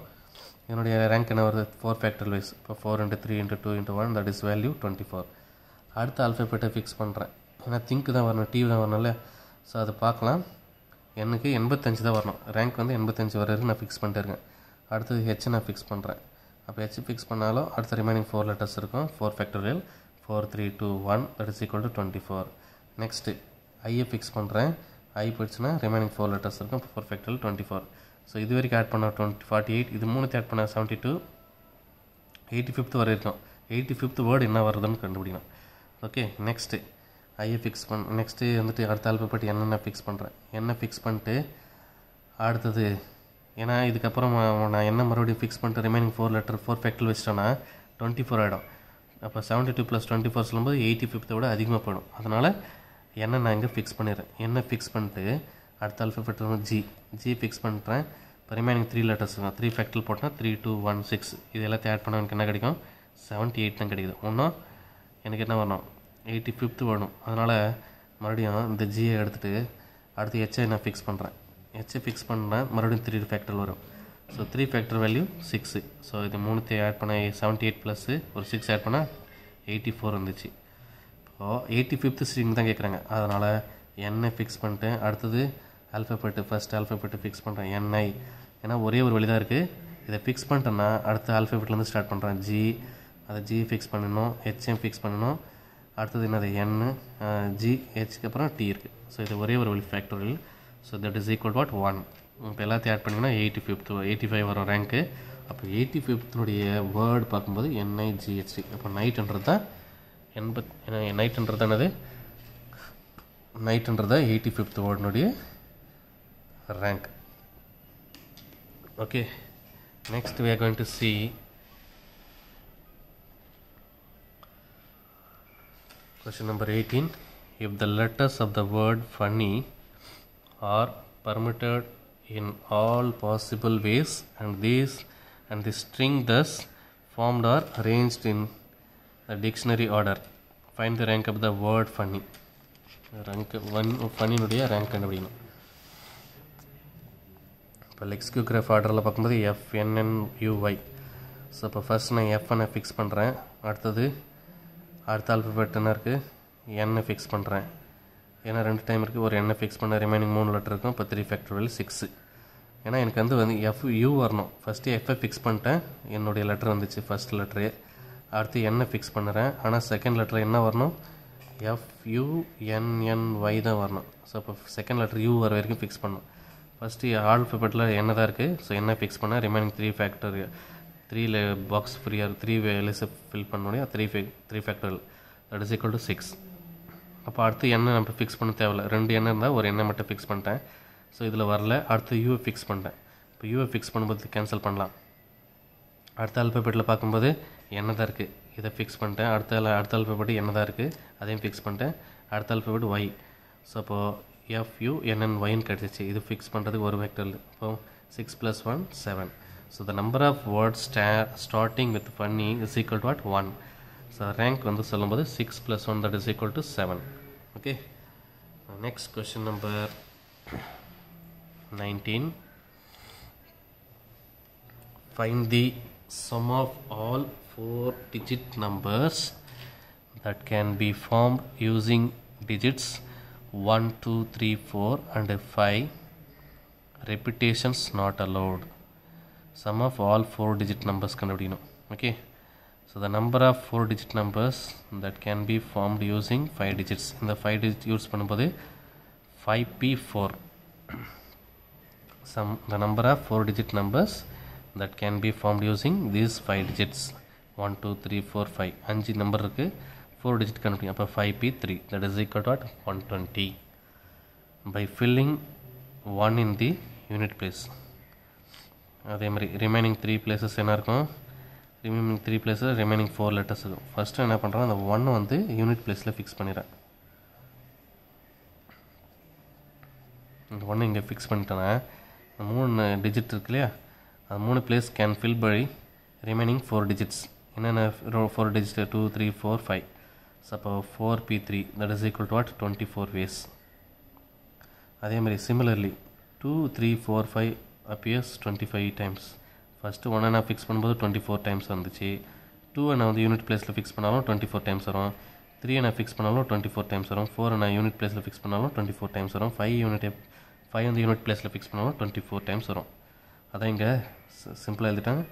என்னுடைய ரேங்க் என்ன வருது, 4 ஃபேக்டரியல் வைஸ். இப்போ 4 × 3 × 2 × 1, தட் இஸ் வேல்யூ 24. அடுத்த ஆல்ஃபபெட்டை ஃபிக்ஸ் பண்ணுறேன். ஏன்னா திங்க்கு தான் வரணும், டிவி தான் வரணும்ல. ஸோ அதை பார்க்கலாம். எனக்கு 85 தான் வரணும். ரேங்க் வந்து 85 வரைக்கும் நான் ஃபிக்ஸ் பண்ணிட்டு இருக்கேன். அடுத்தது ஹெச் நான் ஃபிக்ஸ் பண்ணுறேன். அப்போ ஹெச் ஃபிக்ஸ் பண்ணாலும் அடுத்த ரிமைனிங் 4 லெட்டர்ஸ் இருக்கும். 4 factorial 4 3 2 1, that is equal to 24. Next ஐயை ஃபிக்ஸ் பண்ணுறேன். ஐ போயிடுச்சுன்னா ரிமைனிங் 4 லெட்டர்ஸ் இருக்கும். 4 ஃபேக்டரியல் 24. ஸோ இது வரைக்கும் ஆட் பண்ண 48, இது 3 ஆட் பண்ண 72, 85th வரை இருக்கும். 85th வேர்டு என்ன வருதுன்னு கண்டுபிடிக்கணும். ஓகே, நெக்ஸ்ட்டு ஐயை ஃபிக்ஸ் நெக்ஸ்ட்டு வந்துட்டு அடுத்த ஆல்பபெட் என்னென்ன ஃபிக்ஸ் பண்ணுறேன். என்ன ஃபிக்ஸ் பண்ணிட்டு அடுத்தது, ஏன்னா இதுக்கப்புறம் நான் என்ன மறுபடியும் ஃபிக்ஸ் பண்ணிட்டு ரிமைனிங் 4 லெட்டர் 4 ஃபேக்டரியல் வச்சிட்டோன்னா 24 ஆகிடும். அப்போ 72 + 24 சொல்லும்போது 85th விட அதிகமாக போயிடும். அதனால் என்ன நான் இங்கே ஃபிக்ஸ் பண்ணிடுறேன். என்ன ஃபிக்ஸ் பண்ணிட்டு அடுத்த ஆல்ஃபபெட் ஜி ஃபிக்ஸ் பண்ணுறேன். இப்போ ரிமைனிங் 3 லெட்டர்ஸ் 3 ஃபேக்டரியல் போட்டால் 3 2 1 6, இது எல்லாத்தையும் ஆட் பண்ண எனக்கு என்ன கிடைக்கும், 78 தான் கிடைக்குது. இன்னும் எனக்கு என்ன வரணும், 85th வேணும். அதனால் மறுபடியும் இந்த ஜியை எடுத்துகிட்டு அடுத்து ஹெச்சை நான் ஃபிக்ஸ் பண்ணுறேன். ஹெச்சை ஃபிக்ஸ் பண்ணால் மறுபடியும் 3 ஃபேக்டரியல் வரும். So 3 factorial value 6. ஸோ இது 3 ஆட் பண்ண 78 ப்ளஸ் ஒரு 6 ஆட் பண்ணால் 84 வந்துச்சு. இப்போது 85th ஸ்ட்ரிங் தான் கேட்குறாங்க. அதனால் என்ஐ ஃபிக்ஸ் பண்ணிட்டு அடுத்தது ஆல்ஃபபெட்டு ஃபஸ்ட் ஆல்ஃபபெட்டு ஃபிக்ஸ் பண்ணுறேன் என்ஐ. ஏன்னா ஒரே ஒரு வழி தான் இருக்குது. இதை ஃபிக்ஸ் பண்ணிட்டேன்னா அடுத்த ஆல்ஃபபெட்லேருந்து ஸ்டார்ட் பண்ணுறேன். ஜி, அதை ஜி ஃபிக்ஸ் பண்ணணும், ஹெச்எம் ஃபிக்ஸ் பண்ணணும். அடுத்தது என்னது என், ஜி, ஹெச்க்கு அப்புறம் டி இருக்குது. ஸோ இது ஒரே ஒரு வழி factorial. So that is equal to 1. இப்போ எல்லாத்தையும் ஆட் பண்ணிங்கன்னா 85 வரும் ரேங்க்கு. அப்போ 85th வேர்டு பார்க்கும்போது NIGHT. அப்போ நைட்ன்றது தான் நைட்ன்றது என்னது, நைட்ன்றதா 85th வேர்டுனுடைய rank. Okay, next we are going to see question number 18. If the letters of the word funny are permuted in all possible ways and the string thus formed are arranged in the dictionary order, find the rank of the word funny. funny nudiya rank கண்டுபிடிக்கணும். இப்போ லெக்சிகல் கிராஃப் ஆர்டரில் பார்க்கும்போது FNNUY. ஸோ இப்போ ஃபர்ஸ்ட் நான் F ஃபிக்ஸ் பண்ணுறேன். அடுத்த ஆல்ஃபபெட் என்ன இருக்குது, N ஃபிக்ஸ் பண்ணுறேன். ஏன்னா 2 டைம் இருக்குது. ஒரு N ஃபிக்ஸ் பண்ண ரிமைனிங் 3 லெட்டர் இருக்கும். இப்போ 3 ஃபேக்டரியல் 6. ஏன்னா எனக்கு வந்து FU வரணும். ஃபஸ்ட்டு F ஃபிக்ஸ் பண்ணிட்டேன், என்னுடைய லெட்டர் வந்துச்சு ஃபஸ்ட் லெட்டரு. அடுத்து N ஃபிக்ஸ் பண்ணுறேன். ஆனால் செகண்ட் லெட்டர் என்ன வரணும், FUNNY தான் வரணும். ஸோ இப்போ செகண்ட் லெட்டர் U வர வரைக்கும் ஃபிக்ஸ் பண்ணணும். ஃபஸ்ட்டு ஆல்ஃபபெட்டில் என்ன தான் இருக்குது. ஸோ என்ன ஃபிக்ஸ் பண்ண ரிமைனிங் 3 ஃபேக்டர் 3 பாக்ஸ் ஃப்ரீயாக 3 வேல்யூஸை ஃபில் பண்ணோடய 3 factorial that is equal to 6. அப்போ அடுத்து என்ன நம்ம ஃபிக்ஸ் பண்ண தேவையில்ல. 2 எண்ணெய் இருந்தால் ஒரு எண்ணெய் மட்டும் ஃபிக்ஸ் பண்ணிட்டேன். ஸோ இதில் வரல. அடுத்து யூவை ஃபிக்ஸ் பண்ணிட்டேன். இப்போ யூவை ஃபிக்ஸ் பண்ணும்போது கேன்சல் பண்ணலாம். அடுத்த ஆல்ஃபபெட்டில் பார்க்கும்போது என்ன தான் இருக்குது, இதை ஃபிக்ஸ் பண்ணிட்டேன். அடுத்த ஆல்ஃபபெட் என்ன தான் இருக்குது, அதையும் ஃபிக்ஸ் பண்ணிட்டேன். அடுத்த ஆல்ஃபபெட் Y. ஸோ அப்போது FUNNYன்னு கிடச்சிச்சு. இது ஃபிக்ஸ் பண்ணுறதுக்கு ஒரு வெக்டர். இப்போ 6 + 1 7. So the number of words starting with funny is equal to 1. So rank வந்து சொல்லும்போது 6 + 1 that is equal to 7. Okay, next question number 19. Find the sum of all 4-digit numbers that can be formed using digits 1 2 3 4 and 5. Repetitions not allowed. Sum of all 4-digit numbers கண்டுபிடிக்கணும். Okay, so the number of 4-digit numbers that can be formed using 5 digits. இந்த 5 digit யூஸ் பண்ணும்போது 5P4. The number of 4-digit numbers that can be formed using these 5 digits 1 2 3 4 5 5 number இருக்கு 4 digit கண்டுபிடிங்க அப்போ 5p3 that is equal to what 120 by filling 1 in the unit place அதே மாதிரி ரிமைனிங் 3 places என்ன இருக்கும் ரிமைனிங் 3 places ரிமைனிங் 4 letters இருக்கும் ஃபஸ்ட்டு என்ன பண்ணுறேன் அந்த 1 வந்து யூனிட் பிளேஸில் ஃபிக்ஸ் பண்ணிடுறேன் இந்த 1 இங்கே ஃபிக்ஸ் பண்ணிட்டேன்னா 3 டிஜிட் இருக்கு இல்லையா அது 3 place can fill by remaining 4 digits என்னென்ன 4 digits 2 3 4 5 ஸோ அப்போ 4p3 that is equal to what 24 ways அதே மாதிரி சிமிலர்லி 2 3 4 5 appears 25 times ஃபஸ்ட்டு 1 நான் ஃபிக்ஸ் பண்ணும்போது 24 times வந்துச்சு 2 நான் வந்து யூனிட் பிளேஸில் ஃபிக்ஸ் பண்ணாலும் 24 times வரும் 3 நான் ஃபிக்ஸ் பண்ணாலும் 24 times வரும் 4 நான் யூனிட் பிளேஸில் ஃபிக்ஸ் பண்ணாலும் 24 times வரும் 5 வந்து யூனிட் பிளேஸில் ஃபிக்ஸ் பண்ணாலும் 24 times வரும் அதான் இங்கே சிம்பிளாக எழுதிட்டாங்க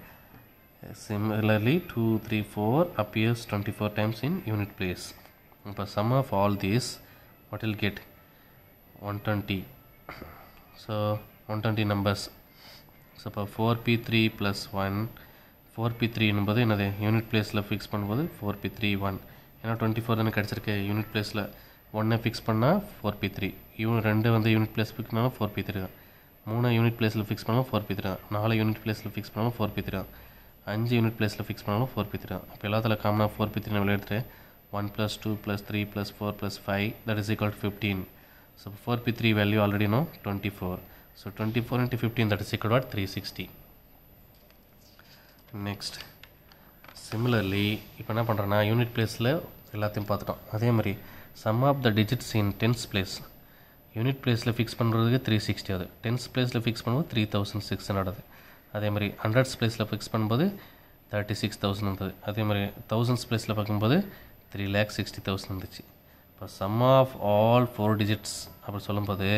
similarly 2 3 4 appears 24 times in unit place இப்போ sum of all these what will get 120 so 120 numbers so இப்போ 4p3 plus 1 4p3 என்பது என்னது யூனிட் பிளேஸில் ஃபிக்ஸ் பண்ணும்போது 4p3 1 ஏன்னா 24 தானே கிடச்சிருக்கு யூனிட் பிளேஸில் 1 ஃபிக்ஸ் பண்ணால் 4p3 2 வந்து யூனிட் பிளேஸ் ஃபிக்ஸ் பண்ணாலும் 4p3 தான் 3 யூனிட் பிளேஸில் ஃபிக்ஸ் பண்ணாலும் 4p3 தான் 4 யூனிட் பிளேஸில் ஃபிக்ஸ் பண்ணாலும் 4p3 தான் 5 யூனிட் பிளேஸில் ஃபிக்ஸ் பண்ணாலும் 4p3 தான் அப்போ எல்லாத்தில் காமனாக 4p3 வெளியே எடுத்துட்டு 1 + 2 + 3 + 4 + 5 that is equal to 15 so 4p3 value already know 24 so 24 into 15 that is equal to 360 next similarly இப்போ என்ன பண்ணுறேன்னா யூனிட் பிளேஸில் எல்லாத்தையும் பார்த்துட்டோம் அதே மாதிரி sum of the digits in tens place unit பிளேஸில் ஃபிக்ஸ் பண்ணுறதுக்கு 360 அது டென்ஸ் பிளேஸில் ஃபிக்ஸ் பண்ணும்போது 3600 அது அதே மாதிரி ஹண்ட்ரட்ஸ் பிளேஸில் ஃபிக்ஸ் பண்ணும்போது 36,000 இருந்தது அதே மாதிரி தௌசண்ட்ஸ் பிளேஸில் பார்க்கும்போது 3,60,000 இருந்துச்சு இப்போ sum of all 4 digits அப்படி சொல்லும்போது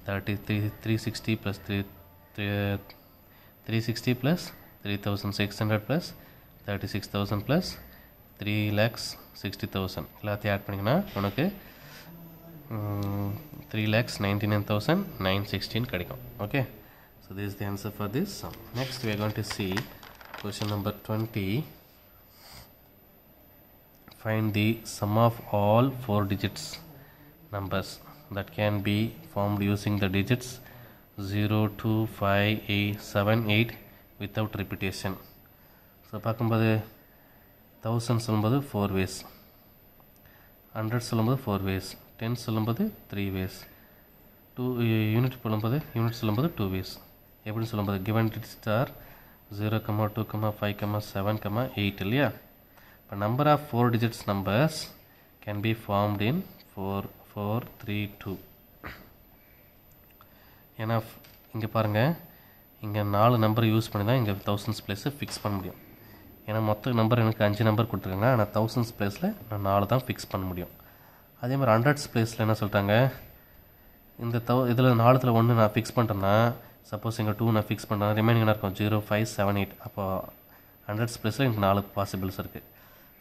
360 + 360 + 3,600 + 36,000 + 3,60,000 எல்லாத்தையும் ஆட் பண்ணிங்கன்னா உனக்கு 3,99,916 கிடைக்கும் okay so this is the answer for this sum next we are going to see question number 20 find the sum of all 4 digits numbers that can be formed using the digits 0 2 5 8 7 8 without repetition so பார்க்கும்போது 1000 சொல்லும்போது 4 ways 100 சொல்லும்போது 4 ways 10 சொல்லும்போது 3 ways 2 யூனிட் சொல்லும்போது 2 ways எப்படி சொல்லும்போது given digits are 0, 2, 5, 7, 8 இல்லையா இப்போ number of 4 digits numbers can be formed in 4 4 3 2 ஏன்னா இங்கே பாருங்கள் இங்கே 4 நம்பர் யூஸ் பண்ணி தான் இங்கே தௌசண்ட்ஸ் பிளேஸை ஃபிக்ஸ் பண்ண முடியும் ஏன்னா மொத்த நம்பர் எனக்கு 5 நம்பர் கொடுத்துருக்காங்க ஆனால் தௌசண்ட்ஸ் பிளேஸில் நான் 4 தான் ஃபிக்ஸ் பண்ண முடியும் அதே மாதிரி ஹண்ட்ரட்ஸ் பிளேஸில் என்ன சொல்லிட்டாங்க இந்த இதில் 4ல் 1 நான் ஃபிக்ஸ் பண்ணுறேன்னா சப்போஸ் இங்கே 2 நான் ஃபிக்ஸ் பண்ணுறேன் ரிமைனிங் என்ன இருக்கும் 0 5 7 8 அப்போ ஹண்ட்ரட்ஸ் பிளேஸில் எனக்கு 4 பாசிபிள்ஸ் இருக்குது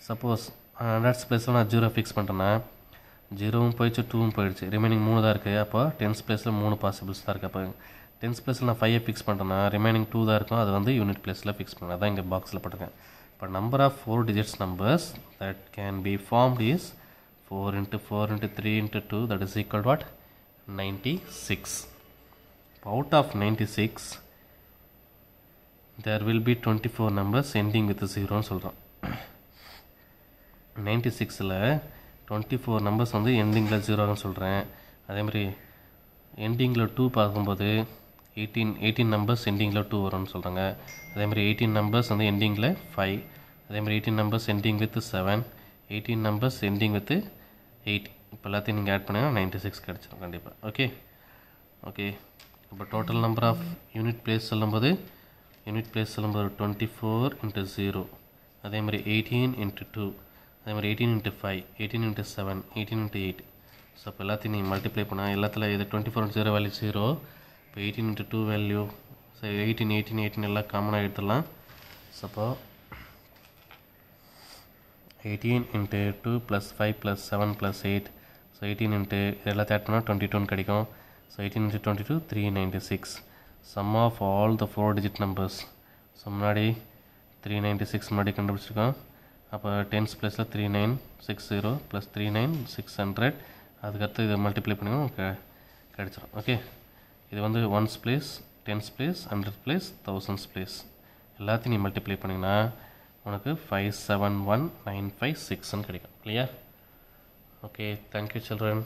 சப்போஸ் ஹண்ட்ரட்ஸ் பிளேஸில் நான் 0 ஃபிக்ஸ் பண்ணுறேன்னா 0வும் போயிடுச்சு 2வும் போயிடுச்சு ரிமைனிங் 3 தான் இருக்குது அப்போ டென்ஸ் பிளேஸில் 3 பாசிபிள்ஸ் தான் இருக்குது அப்போ டென்ஸ் பிளேஸில் நான் 5 ஃபிக்ஸ் பண்ணுறேன்னா ரிமைனிங் 2 தான் இருக்கும் அது வந்து யூனிட் பிளேஸில் ஃபிக்ஸ் பண்ணுறேன் அதான் இங்கே பாக்ஸில் போட்டிருக்கேன் இப்போ number of 4 digits numbers that can be formed is 4 into 4 into 3 into 2 that is equal to what 96 out of 96 there will be 24 numbers ending with 0 ன்னு சொல்கிறோம் 96ல் 24 numbers வந்து எண்டிங்கில் 0ன்னு சொல்கிறேன் அதே மாதிரி எண்டிங்கில் 2 பார்க்கும்போது 18 numbers எண்டிங்கில் 2 வரும்னு சொல்கிறாங்க அதே மாதிரி 18 numbers வந்து எண்டிங்கில் 5 அதே மாதிரி 18 numbers ending with 7 18 numbers ending with 8 இப்போ எல்லாத்தையும் நீங்கள் ஆட் பண்ணிங்கன்னா 96 கிடச்சிடும் கண்டிப்பாக ஓகே ஓகே இப்போ total number of unit place சொல்லும்போது 24 into 0 அதே மாதிரி 18 into 2 அதே மாதிரி 18 into 5 18 into 7 18 into 8 ஸோ இப்போ எல்லாத்தையும் நீங்கள் மல்டிப்ளை பண்ணால் எல்லாத்தில் இது 24 into 0 வேல்யூ 0 இப்போ 18 into 2 வேல்யூ ஸோ 18 எல்லாம் காமனாக எடுத்துடலாம் ஸோ அப்போ 18 into 2 plus 5 plus 7 plus 8 so 18 into எல்லாத்தையும் ஆட் பண்ணால் 22 கிடைக்கும் so 18 into 22 396 sum of all the 4 digit numbers so முன்னாடி 396 முன்னாடி கண்டுபிடிச்சிருக்கோம். அப்போ டென்ஸ் பிளேஸில் 3960 ப்ளஸ் 39600, அதுக்கடுத்து இதை மல்டிப்ளை பண்ணிங்கன்னா நமக்கு கிடச்சிடும். ஓகே, இது வந்து once place, tense place, hundred place, thousands place எல்லாத்தையும் நீ மல்டிப்ளை பண்ணிங்கன்னா உனக்கு 571956 கிடைக்கும். கிளியர்? Okay, thank you children.